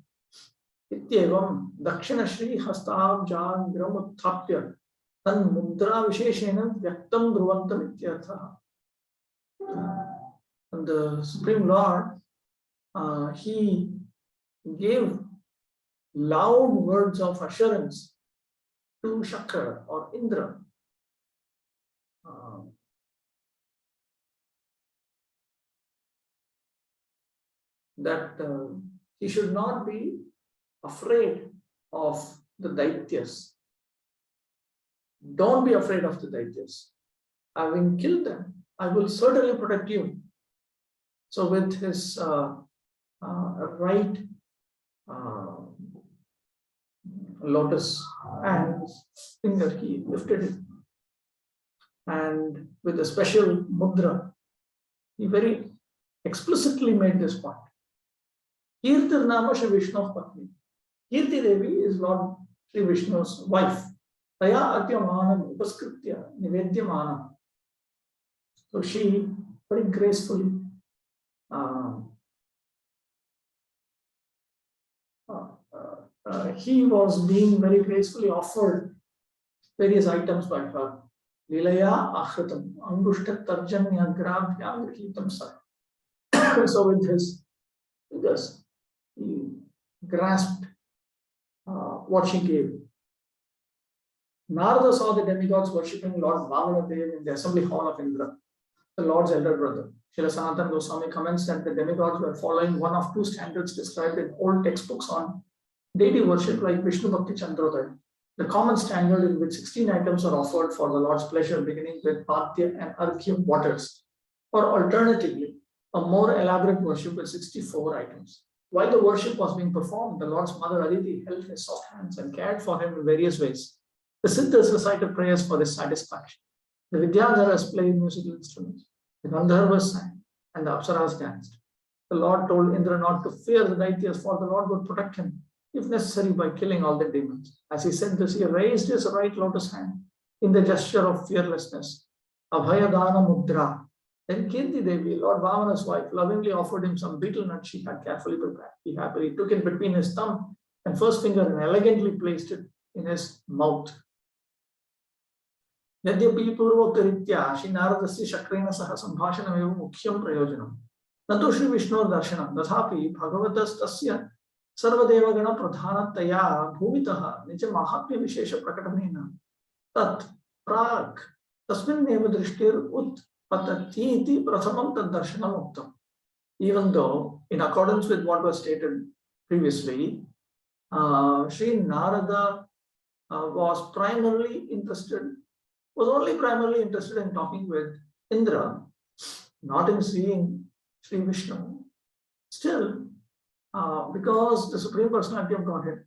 Ityevam dakshina shri hastabjan gramuthapya tan mudra visheshena vyaktam dhruvantam ityartha. And the Supreme Lord, he gave loud words of assurance to Shakra or Indra. that he should not be afraid of the Daityas. Don't be afraid of the Daityas. Having killed them, I will certainly protect you. So with his right lotus and finger, he lifted it. And with a special mudra, he very explicitly made this point. Kirtir Nama Shri Vishnu's Patni. Kirti Devi is Lord Shri Vishnu's wife. Taya Atyamanam Upaskritya Nivedyamanam. So she very gracefully he was being very gracefully offered various items by her. Lilaya Akhritam Angushta Tarjanya Grabhyam Grihitam Sa. So with his fingers, he grasped what she gave. Narada saw the demigods worshipping Lord Vamanadev in the assembly hall of Indra, the Lord's elder brother. Srila Sanatana Goswami comments that the demigods were following one of two standards described in old textbooks on deity worship, like Vishnu Bhakti Chandrodaya. The common standard in which 16 items are offered for the Lord's pleasure, beginning with Bhatya and Arghya waters, or alternatively, a more elaborate worship with 64 items. While the worship was being performed, the Lord's mother Aditi held his soft hands and cared for him in various ways. The Siddhas recited prayers for his satisfaction. The Vidyadharas played musical instruments. The Gandharvas sang, and the Apsaras danced. The Lord told Indra not to fear the Daityas, for the Lord would protect him, if necessary, by killing all the demons. As he said this, he raised his right lotus hand in the gesture of fearlessness. Abhayadana Mudra. Then Kirti Devi, Lord Vamana's wife, lovingly offered him some betel nut she had carefully prepared. He happily took it between his thumb and first finger and elegantly placed it in his mouth. Yadyapi Purvoktaritya, Shri Naradasya Shakrena Saha Sambhashanam Mukhyam Prayojanam. Natu Shri Vishnu Darshanam, Nathapi Bhagavatas Tasya Sarvadevagana Pradhanataya Bhuvitaha Nija Mahatmya Vishesha Prakatanena Tat Prak Tasmin Neva Drishtir Ut Patatiti Prathamam Tad Darshanam Uktam. Even though, in accordance with what was stated previously, Sri Narada was only primarily interested in talking with Indra, not in seeing Sri Vishnu. Still, because the Supreme Personality of Godhead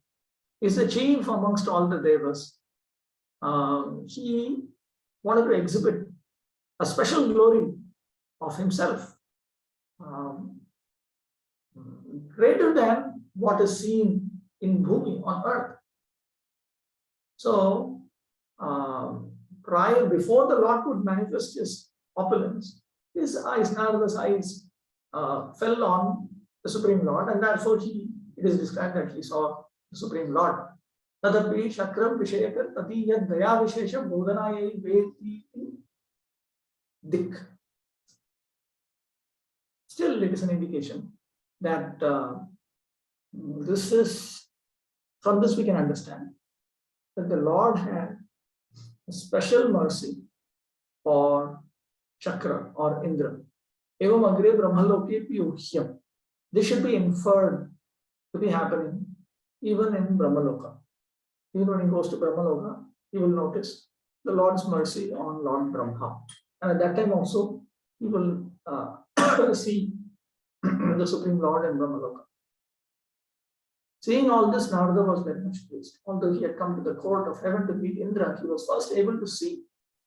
is the chief amongst all the Devas, he wanted to exhibit a special glory of himself, greater than what is seen in Bhumi, on earth. So, before the Lord could manifest his opulence, his eyes, Narada's eyes, fell on the Supreme Lord, and therefore it is described that he saw the Supreme Lord. Tadapi Shakram Vishayakar Tati Yad Daya Vishesha Bodhanayai Veti Dik. Still, it is an indication that from this we can understand that the Lord had a special mercy for Chakra or Indra. Evam agre brahmaloke piyuhyam. This should be inferred to be happening even in Brahmaloka. Even when he goes to Brahmaloka, he will notice the Lord's mercy on Lord Brahma. And at that time also, he will see the Supreme Lord in Brahmaloka. Seeing all this, Narada was very much pleased. Although he had come to the court of heaven to meet Indra, he was first able to see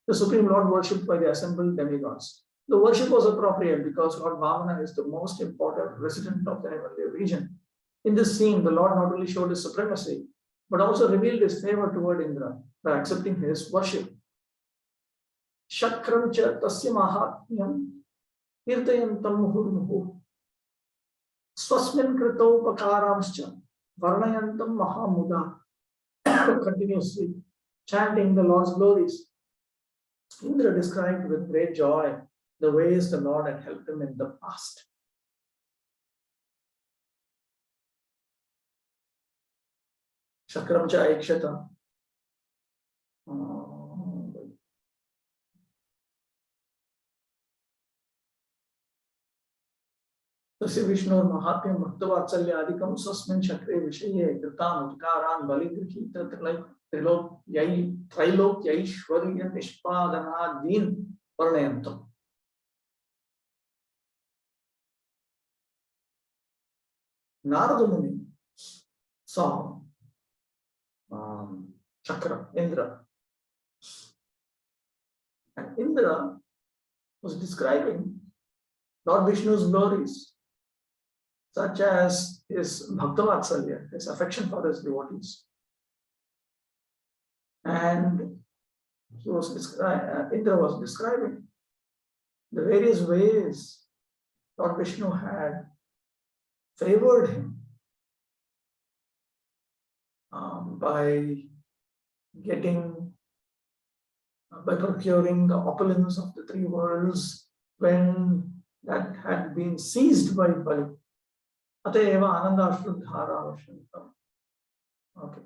the Supreme Lord worshipped by the assembled demigods. The worship was appropriate because Lord Vamana is the most important resident of the heavenly region. In this scene, the Lord not only showed his supremacy, but also revealed his favor toward Indra by accepting his worship. Shakram cha tasya mahatmyam kirtayantam muhurmuhu swasmin krito pakaramscha varnayantam mahamuda. Continuously chanting the Lord's glories, Indra described with great joy the ways the Lord had helped him in the past. Shakram cha ekshata. तस्य विष्णोर् महात्म्यं भक्तवात्सल्यादिकं स्वस्मिन् चक्रे विषये कृतान् उपकारान् बलिगृहीत त्रैलोक्यैश्वर्य निष्पादनादीन् वर्णयन्तम्. Narada Muni saw Chakra, Indra. And Indra was describing Lord Vishnu's glories, such as his Bhaktavatsalya, his affection for his devotees. And Indra was describing the various ways Lord Vishnu had favored him by procuring the opulence of the three worlds when that had been seized by Bali. Ateva Anandashruddhara Vashantam. Okay.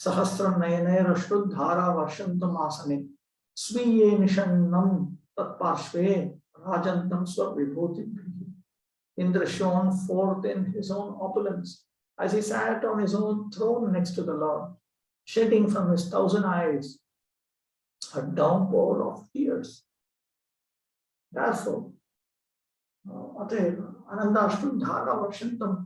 Sahasram Nayanera Shruddhara Vashantam Asane. Sviye Nishannam Tatparshve Rajantam Swabhibhuti. Indra shone forth in his own opulence as he sat on his own throne next to the Lord, shedding from his 1,000 eyes a downpour of tears. Therefore, Anandashruddhara Vashantam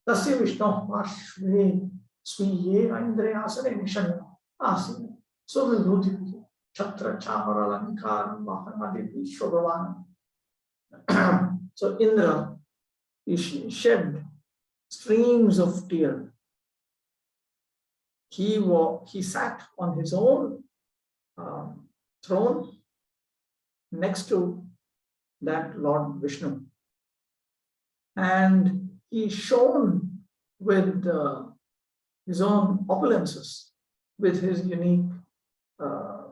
Tasya Vishnu Vashve Sviye Indriyasane Nishanna Asine Swabhibhuti Chatra Chamara Lankaram Vahanaditi Shobhavana. So Indra, he shed streams of tears. He sat on his own throne next to that Lord Vishnu, and he shone with his own opulences, with his unique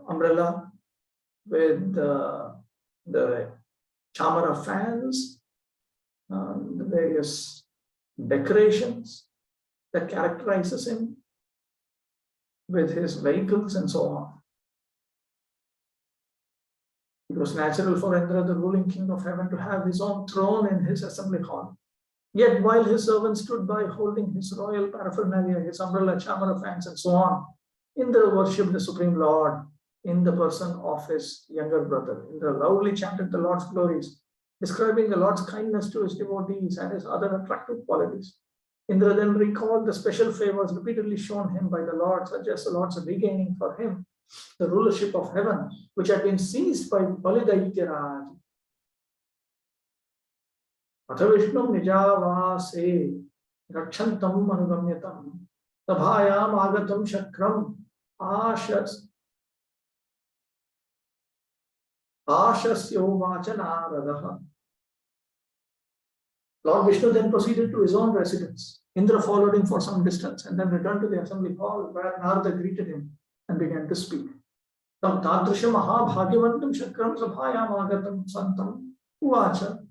umbrella, with the chamara fans, the various decorations that characterizes him, with his vehicles and so on. It was natural for Indra, the ruling king of heaven, to have his own throne in his assembly hall. Yet while his servants stood by holding his royal paraphernalia, his umbrella, chamara fans and so on, Indra worshipped the Supreme Lord in the person of his younger brother. Indra loudly chanted the Lord's glories, describing the Lord's kindness to his devotees and his other attractive qualities. Indra then recalled the special favors repeatedly shown him by the Lord, such as the Lord's regaining for him the rulership of heaven, which had been seized by Balidaityaraj. Atha Vishnum Nijavase Rakshantam Anugamyatam Tabhayam Agatam Shakram Ashasyovacha Naradaha. Lord Vishnu then proceeded to his own residence. Indra followed him for some distance and then returned to the assembly hall, where Narada greeted him and began to speak. Tam Tadrisha Mahabhagyavantam Shakram Sabhayam Agatam Santam Uvacha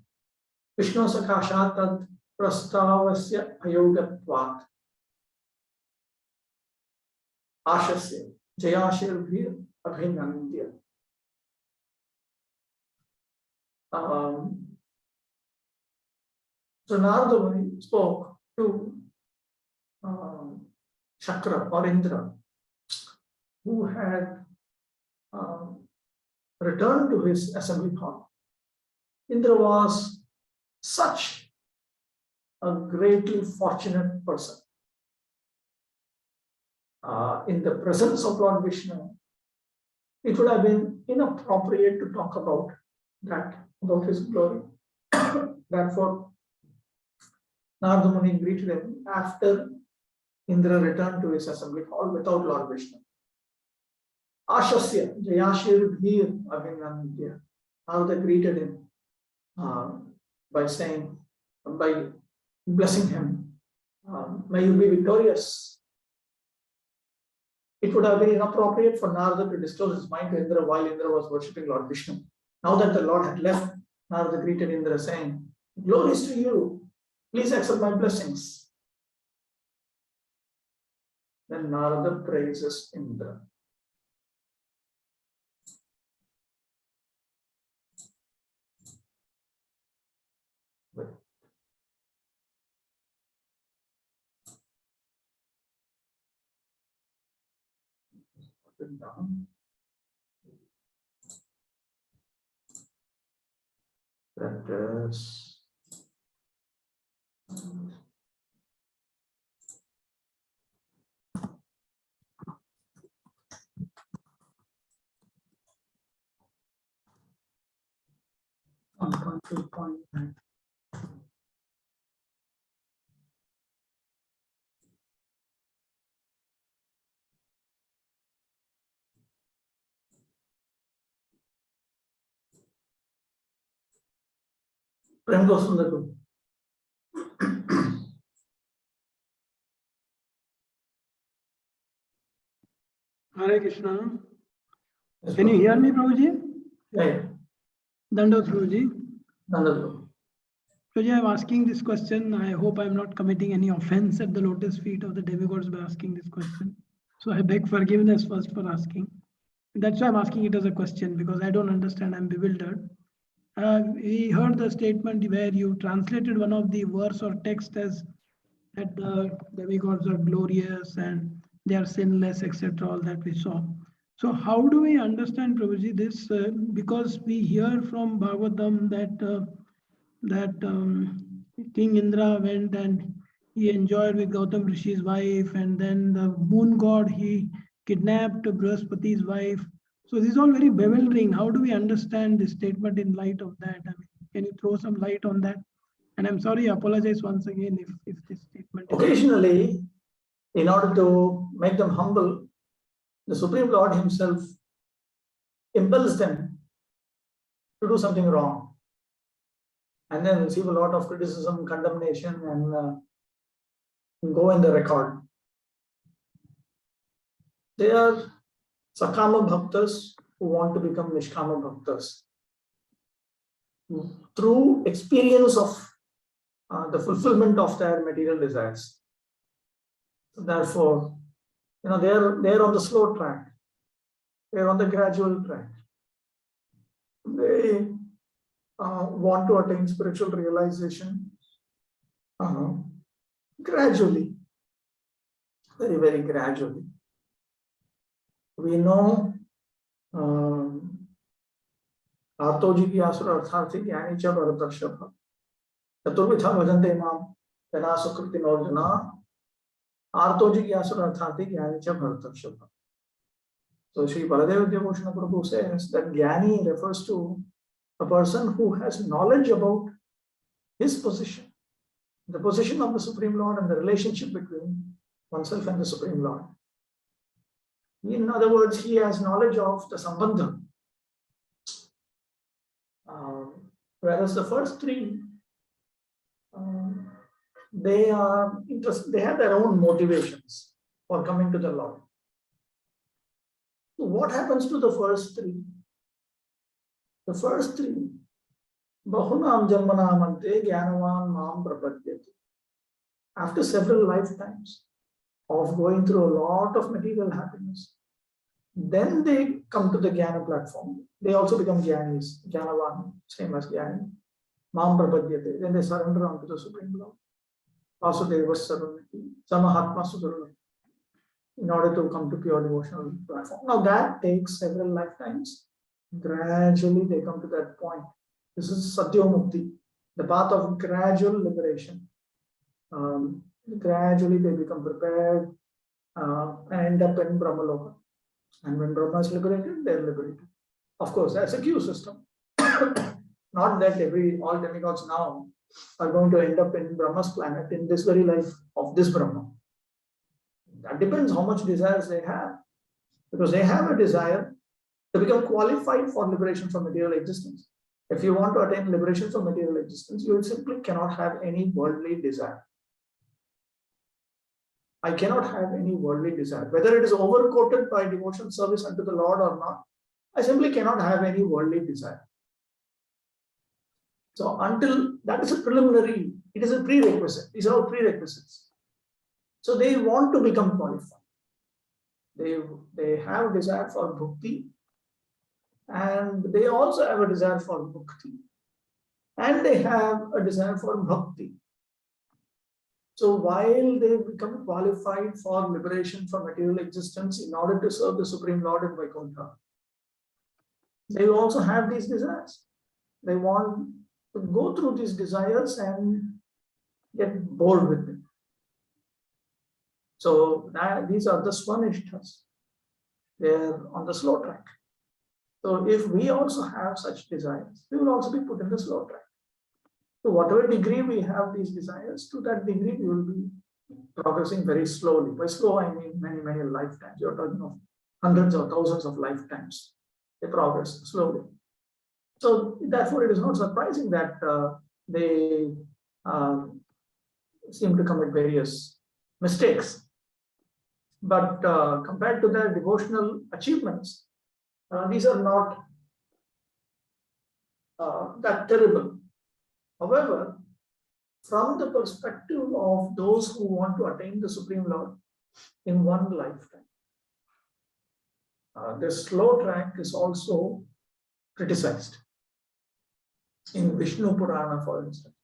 Vishnu Sakashat Tad Prastavasya Ayogatvat Ashasya Jayashir Abhinandya. So Narada Muni spoke to Shakra or Indra, who had returned to his assembly hall. Indra was such a greatly fortunate person. In the presence of Lord Vishnu, it would have been inappropriate to talk about his glory. Therefore, Narada Muni greeted him after Indra returned to his assembly hall without Lord Vishnu. Ashasya Jayashir Bhir Abhinandya. Narada greeted him by blessing him, may you be victorious. It would have been inappropriate for Narada to disclose his mind to Indra while Indra was worshipping Lord Vishnu. Now that the Lord had left, Narada greeted Indra saying, "Glories to you. Please accept my blessings." Then Narada praises Indra. put it down. Practice. Point 2.9. Prem Gosundar. Hare Krishna. Can you hear me, Prabhuji? Yeah. Dandot, Prabhuji. Dandot. Prabhuji, I'm asking this question. I hope I'm not committing any offense at the lotus feet of the demigods by asking this question. So I beg forgiveness first for asking. That's why I'm asking it as a question, because I don't understand. I'm bewildered. We heard the statement where you translated one of the verse or text as that the demigods are glorious and they are sinless, etc. All that we saw. So how do we understand, Prabhuji, this? Because we hear from Bhagavatam that King Indra went and he enjoyed with Gautam Rishi's wife, and then the moon god, he kidnapped Brihaspati's wife. So this is all very bewildering. How do we understand this statement in light of that? I mean, can you throw some light on that? And I'm sorry, I apologize once again if this statement. Occasionally, in order to make them humble, the Supreme Lord himself impels them to do something wrong, and then receive a lot of criticism, condemnation, and go in the record. They are Sakama Bhaktas who want to become Nishkama Bhaktas through experience of the fulfillment of their material desires. Therefore, they're on the slow track. They're on the gradual track. They want to attain spiritual realization gradually, very, very gradually. We know Artoji ki asura arthati gyani cha bharatashapha chaturvidha bhajante mam jana sukriti norjana Artoji ki asura arthati gyani cha bharatashapha. So Sri Baladev Devotional Prabhu says that Gyani refers to a person who has knowledge about his position, the position of the Supreme Lord and the relationship between oneself and the Supreme Lord. In other words, he has knowledge of the Sambandha. Whereas the first three, they are interested, they have their own motivations for coming to the Lord. So what happens to the first three? The first three, Bahunam Janmanamante Gyanavan Mam Prapadyate. After several lifetimes of going through a lot of material happiness, then they come to the Jnana platform. They also become Jnanis, Jnanavan, same as Jnani. Mam Prapadyate. Then they surrender unto the Supreme Lord. Vasudeva Sarvanati, Samahatma Sudurvanati, in order to come to pure devotional platform. Now that takes several lifetimes. Gradually they come to that point. This is Satya Mukti, the path of gradual liberation. Gradually they become prepared and end up in Brahmaloka. And when Brahma is liberated, they are liberated. Of course, that's a queue system. Not that all demigods now are going to end up in Brahma's planet in this very life of this Brahma. That depends how much desires they have. Because they have a desire to become qualified for liberation from material existence. If you want to attain liberation from material existence, you simply cannot have any worldly desire. I cannot have any worldly desire. Whether it is overcoated by devotional service unto the Lord or not, I simply cannot have any worldly desire. So until that is a preliminary, it is a prerequisite. These are all prerequisites. So they want to become qualified. They have a desire for bhakti, and they also have a desire for bhakti, and they have a desire for bhakti. So while they become qualified for liberation from material existence in order to serve the Supreme Lord in Vaikuntha, they also have these desires. They want to go through these desires and get bored with it. So these are the swanishtas. They're on the slow track. So if we also have such desires, we will also be put in the slow track. To whatever degree we have these desires, to that degree we will be progressing very slowly. By slow, I mean many, many lifetimes. You're talking of hundreds or thousands of lifetimes. They progress slowly. So therefore, it is not surprising that they seem to commit various mistakes. But compared to their devotional achievements, these are not that terrible. However, from the perspective of those who want to attain the Supreme Lord in one lifetime, this slow track is also criticized. In Vishnu Purana, for instance,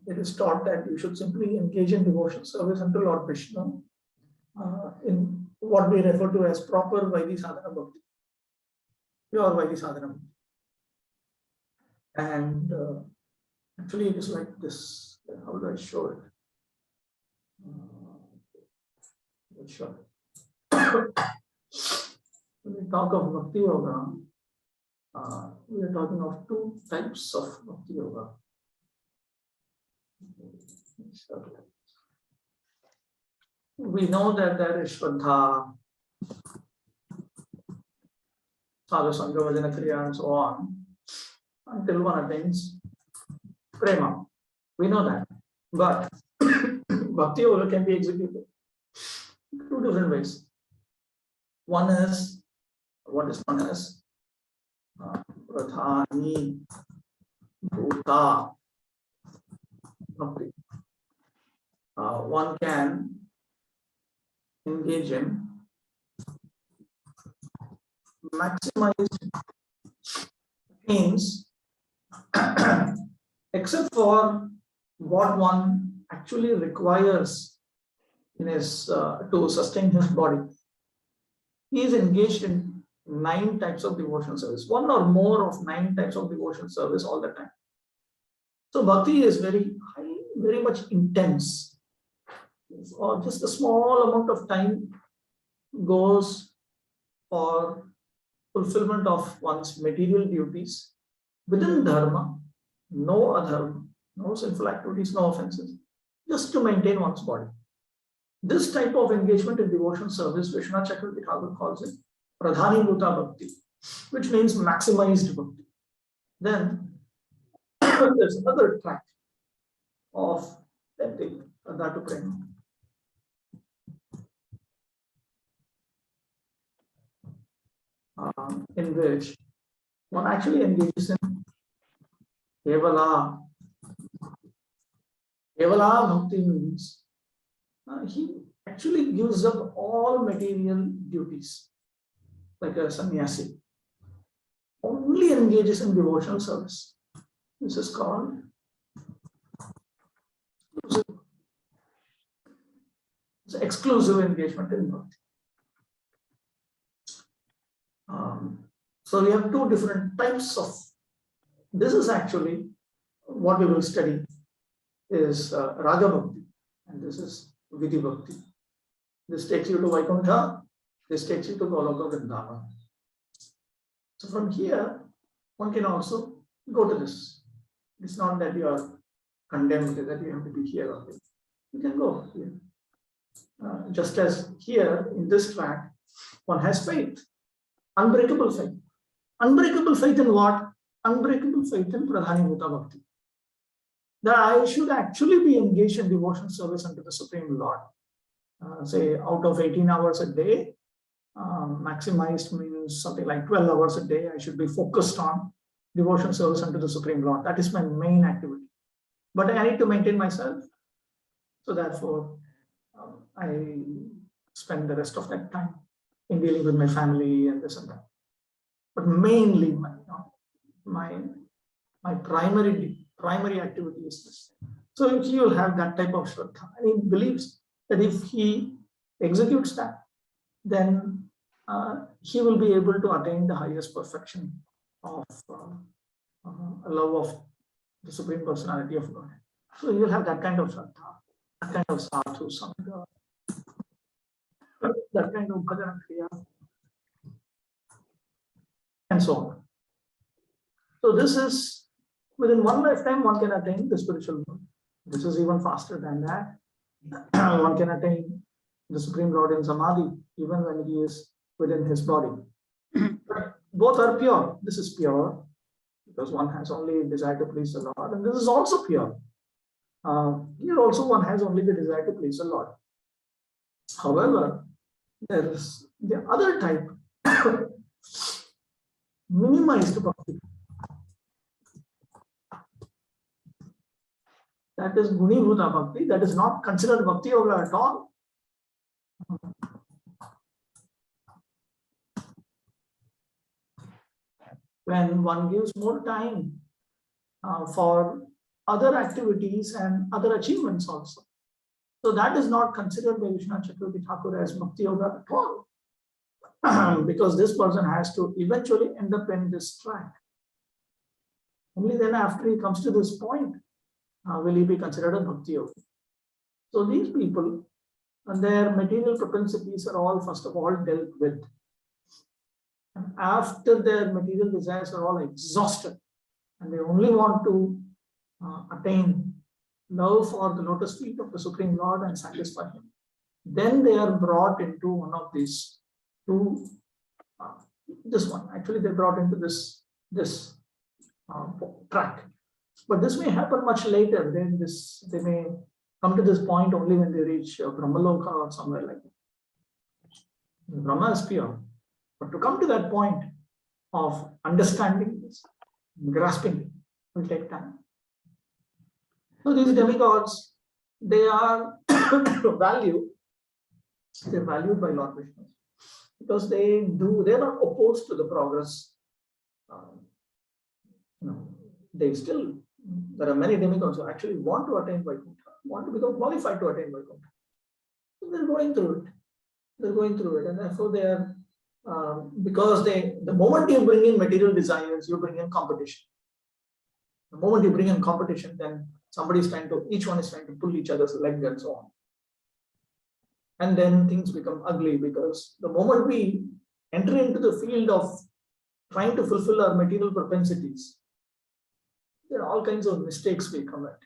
it is taught that you should simply engage in devotional service unto Lord Vishnu in what we refer to as proper Vaidhi Sadhana Bhakti, pure Vaidhi Sadhana Bhakti. And actually, it is like this. How do I show it? Sure. When we talk of Bhakti Yoga, we are talking of two types of Bhakti Yoga. We know that there is Shraddha, Sadhu Sangha, Vajana Kriya, and so on, until one attains Prema. We know that. But Bhakti Yoga can be executed two different ways. One is what is known as Pradhani Bhuta Bhakti. One can engage in maximized means except for what one actually requires in his to sustain his body. He is engaged in 9 types of devotional service, one or more of 9 types of devotional service all the time. So bhakti is very high, very much intense. Or just a small amount of time goes for fulfillment of one's material duties within dharma, no adharma, no sinful activities, no offenses, just to maintain one's body. This type of engagement in devotional service, Vishwanath Chakravarti Thakur calls it Pradhani Bhuta Bhakti, which means maximized bhakti. Then there's another track of Adhatu Prema. In which one actually engages in Kevala. Kevala Bhakti means he actually gives up all material duties, like a sannyasi, only engages in devotional service. This is called exclusive engagement in bhakti. So we have 2 different types of. This is actually what we will study is Raga Bhakti, and this is Vidhi Bhakti. This takes you to Vaikuntha, this takes you to Gauranga Vrindavan. So from here, one can also go to this. It's not that you are condemned, that you have to be here or there. You can go here. Just as here in this track, one has faith, unbreakable faith. Unbreakable faith in what? Unbreakable faith in Pradhani Bhuta Bhakti. That I should actually be engaged in devotional service unto the Supreme Lord. Say out of 18 hours a day, maximized means something like 12 hours a day, I should be focused on devotional service unto the Supreme Lord. That is my main activity. But I need to maintain myself. So therefore, I spend the rest of that time in dealing with my family and this and that. But mainly my primary activity is this. So he will have that type of Shraddha. And he believes that if he executes that, then he will be able to attain the highest perfection of love of the Supreme Personality of God. So you will have that kind of Shraddha, that kind of sadhu sangha, that kind of bhajana kriya, and so on. So this is, within one lifetime, one can attain the spiritual world. This is even faster than that. One can attain the Supreme Lord in Samadhi, even when he is within his body. But both are pure. This is pure, because one has only desire to please the Lord, and this is also pure. Here also one has only the desire to please the Lord. However, there is the other type, minimized bhakti. That is Guni Bhuta Bhakti, that is not considered Bhakti Yoga at all. When one gives more time for other activities and other achievements also. So that is not considered by Vishwanath Chakravarti Thakur as Bhakti Yoga at all. Because this person has to eventually end up in this track. Only then after he comes to this point, will he be considered a Bhakti Yoga. So these people, and their material propensities are all first of all dealt with. And after their material desires are all exhausted, and they only want to attain love for the lotus feet of the Supreme Lord and satisfy him, then they are brought into one of these two, this one, actually they're brought into this track. But this may happen much later. Then they may come to this point only when they reach Brahmaloka or somewhere like that. Brahma is pure. But to come to that point of understanding this, grasping it, will take time. So these demigods, they are valued. They're valued by Lord Vishnu because they're not opposed to the progress. There are many demigods who actually want to attain Vaikuntha, want to become qualified to attain Vaikuntha. So they're going through it. And therefore they are, because the moment you bring in material desires, you bring in competition. The moment you bring in competition, then each one is trying to pull each other's leg and so on. And then things become ugly, because the moment we enter into the field of trying to fulfill our material propensities, there are all kinds of mistakes we commit.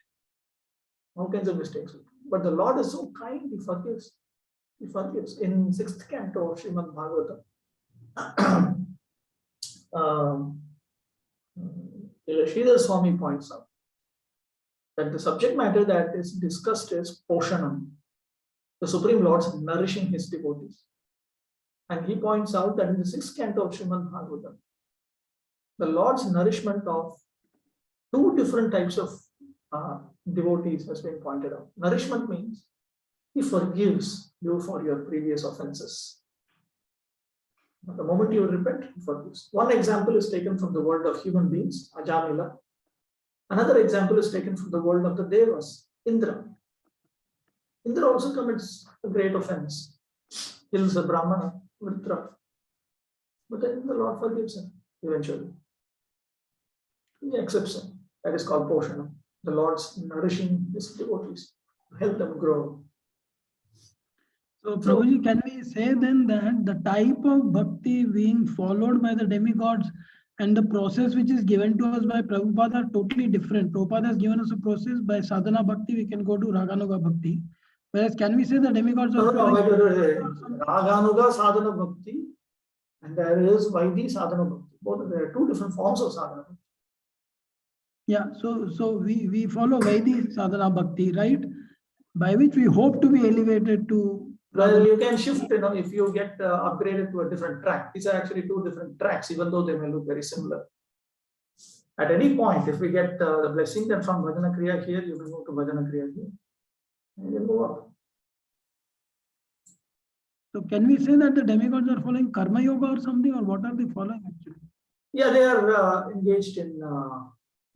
But the Lord is so kind, he forgives. In 6th canto of Srimad Bhagavatam, Sridhar Swami points out that the subject matter that is discussed is Poshanam, the Supreme Lord's nourishing his devotees. And he points out that in the 6th canto of Srimad Bhagavatam, the Lord's nourishment of two different types of devotees has been pointed out. Nourishment means he forgives you for your previous offenses. The moment you repent, he forgives. One example is taken from the world of human beings, Ajamila. Another example is taken from the world of the Devas, Indra. Indra also commits a great offense, kills a Brahmana, Vritra. But then the Lord forgives him eventually. He accepts him. That is called Poshanam. The Lord's nourishing his devotees to help them grow. So, Prabhuji, can we say then that the type of bhakti being followed by the demigods and the process which is given to us by Prabhupada are totally different? Prabhupada has given us a process by sadhana bhakti, we can go to raganuga bhakti. Whereas, can we say the demigods are Raganuga sadhana bhakti and there is Vaidhi sadhana bhakti. Both there are two different forms of sadhana bhakti. Yeah, so we follow Vaidhi sadhana bhakti, right? By which we hope to be elevated to. Well, you can shift, if you get upgraded to a different track. These are actually two different tracks, even though they may look very similar. At any point, if we get the blessing that from Bhajana Kriya here, you will move to Bhajana Kriya here. And you go up. So can we say that the demigods are following Karma Yoga or something, or what are they following actually? Yeah, they are engaged in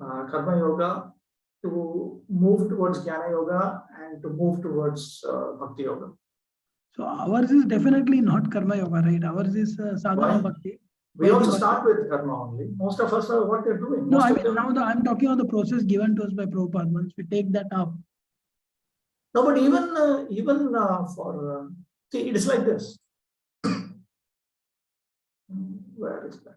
Karma Yoga. to move towards Jnana Yoga and to move towards Bhakti Yoga. So ours is definitely not Karma Yoga, right? Ours is Sadhana Why? Bhakti. We also start with Karma only. Most of us are what they're doing. No, I mean, now I'm talking about the process given to us by Prabhupada. Once we take that up. No, but even for see, it is like this. Where is that?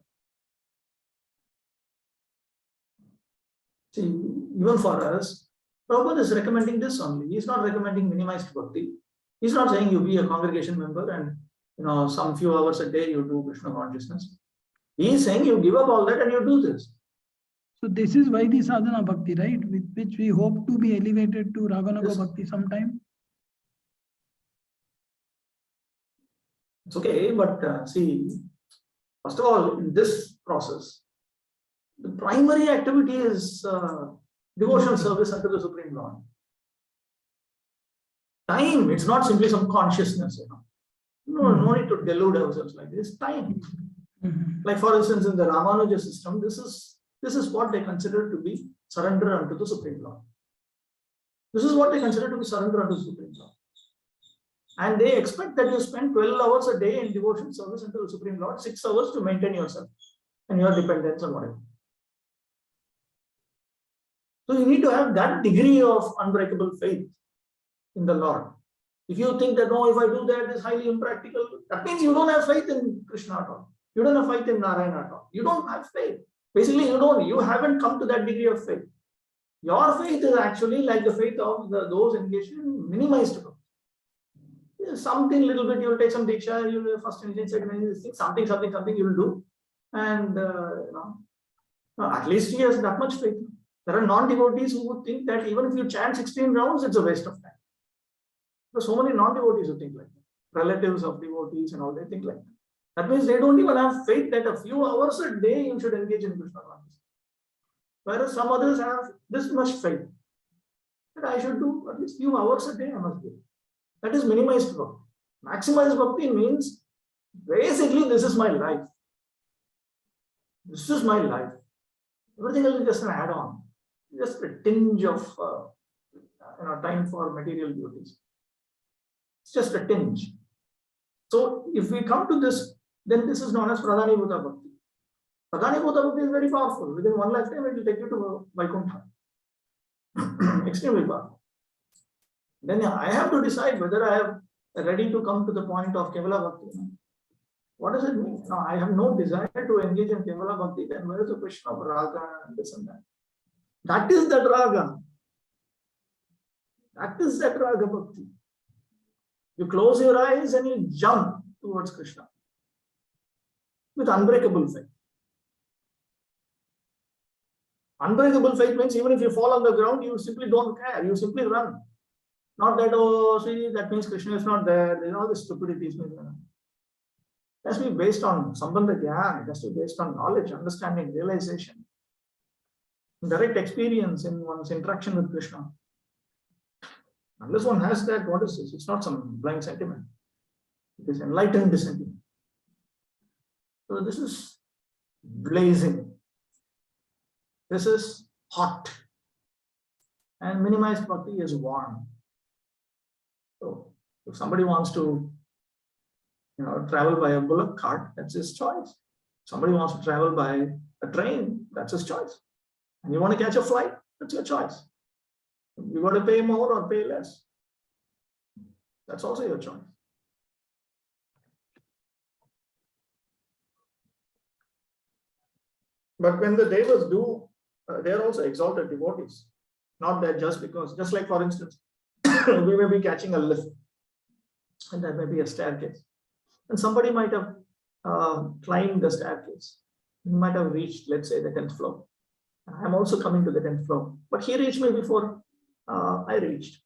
See, even for us, Prabhupada is recommending this only. He's not recommending minimized bhakti. He's not saying you be a congregation member and some few hours a day you do Krishna consciousness. He is saying you give up all that and you do this. So this is why the sadhana bhakti, right? With which we hope to be elevated to Raganuga Yes. bhakti sometime. It's okay, but see, first of all, in this process, the primary activity is devotional service unto the Supreme Lord. Time, it's not simply some consciousness. No need to delude ourselves like this. Time. Like for instance, in the Ramanuja system, this is what they consider to be surrender unto the Supreme Lord. This is what they consider to be surrender unto the Supreme Lord. And they expect that you spend 12 hours a day in devotion service unto the Supreme Lord, 6 hours to maintain yourself and your dependence on whatever. So you need to have that degree of unbreakable faith in the Lord. If you think that, no, if I do that, it's highly impractical, that means you don't have faith in Krishna at all. You don't have faith in Narayana at all. You don't have faith. Basically, you haven't come to that degree of faith. Your faith is actually like the faith of those engaged in minimized growth. Something little bit, you will take some diksha, you will first engine, second engine, something you will do. And at least he has that much faith. There are non-devotees who would think that even if you chant 16 rounds, it's a waste of time. There are so many non-devotees who think like that. Relatives of devotees and all, they think like that. That means they don't even have faith that a few hours a day you should engage in Krishna consciousness. Whereas some others have this much faith that I should do at least few hours a day I must do. That is minimized bhakti. Maximized bhakti means basically this is my life. This is my life. Everything else is just an add-on. Just a tinge of time for material beauties. It's just a tinge. So if we come to this, then this is known as Pradhanibhuta Bhakti. Pradhanibhuta Bhakti is very powerful. Within one lifetime, it will take you to Vaikuntha. Extremely powerful. Then I have to decide whether I am ready to come to the point of Kevala Bhakti. What does it mean? Now, I have no desire to engage in Kevala Bhakti. Then where is the question of Raga and this and that? That is that Raga. That is that Raga Bhakti. You close your eyes and you jump towards Krishna with unbreakable faith. Unbreakable faith means even if you fall on the ground, you simply don't care. You simply run. Not that, oh, see, that means Krishna is not there. There's all this stupidities. It has to be based on Sambandha Gyan. It has to be based on knowledge, understanding, realization, direct experience in one's interaction with Krishna. Unless one has that, what is this? It's not some blind sentiment. It is enlightened sentiment. So this is blazing. This is hot. And minimized bhakti is warm. So if somebody wants to travel by a bullock cart, that's his choice. Somebody wants to travel by a train, that's his choice. And you want to catch a flight, that's your choice. You want to pay more or pay less. That's also your choice. But when the devas do, they are also exalted devotees. Not that just like for instance, we may be catching a lift and there may be a staircase. And somebody might have climbed the staircase. He might have reached, let's say, the 10th floor. I'm also coming to the 10th floor. But he reached me before I reached.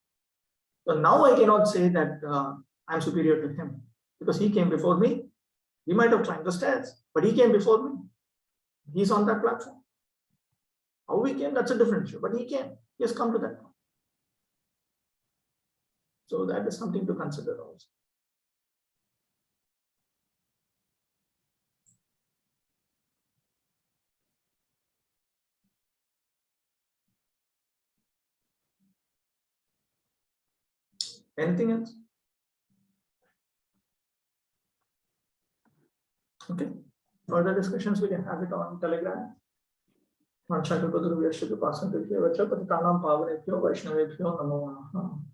So now I cannot say that I'm superior to him because he came before me. He might have climbed the stairs, but he came before me. He's on that platform. How we came, that's a different issue. But he came. He has come to that point. So that is something to consider also. Anything else? Okay. Further discussions we can have it on Telegram. Manchakapadu Vyashya Pasantikya Vacha Patitanam Pavanebhyo Vaishnavebhyo Namo Namaha.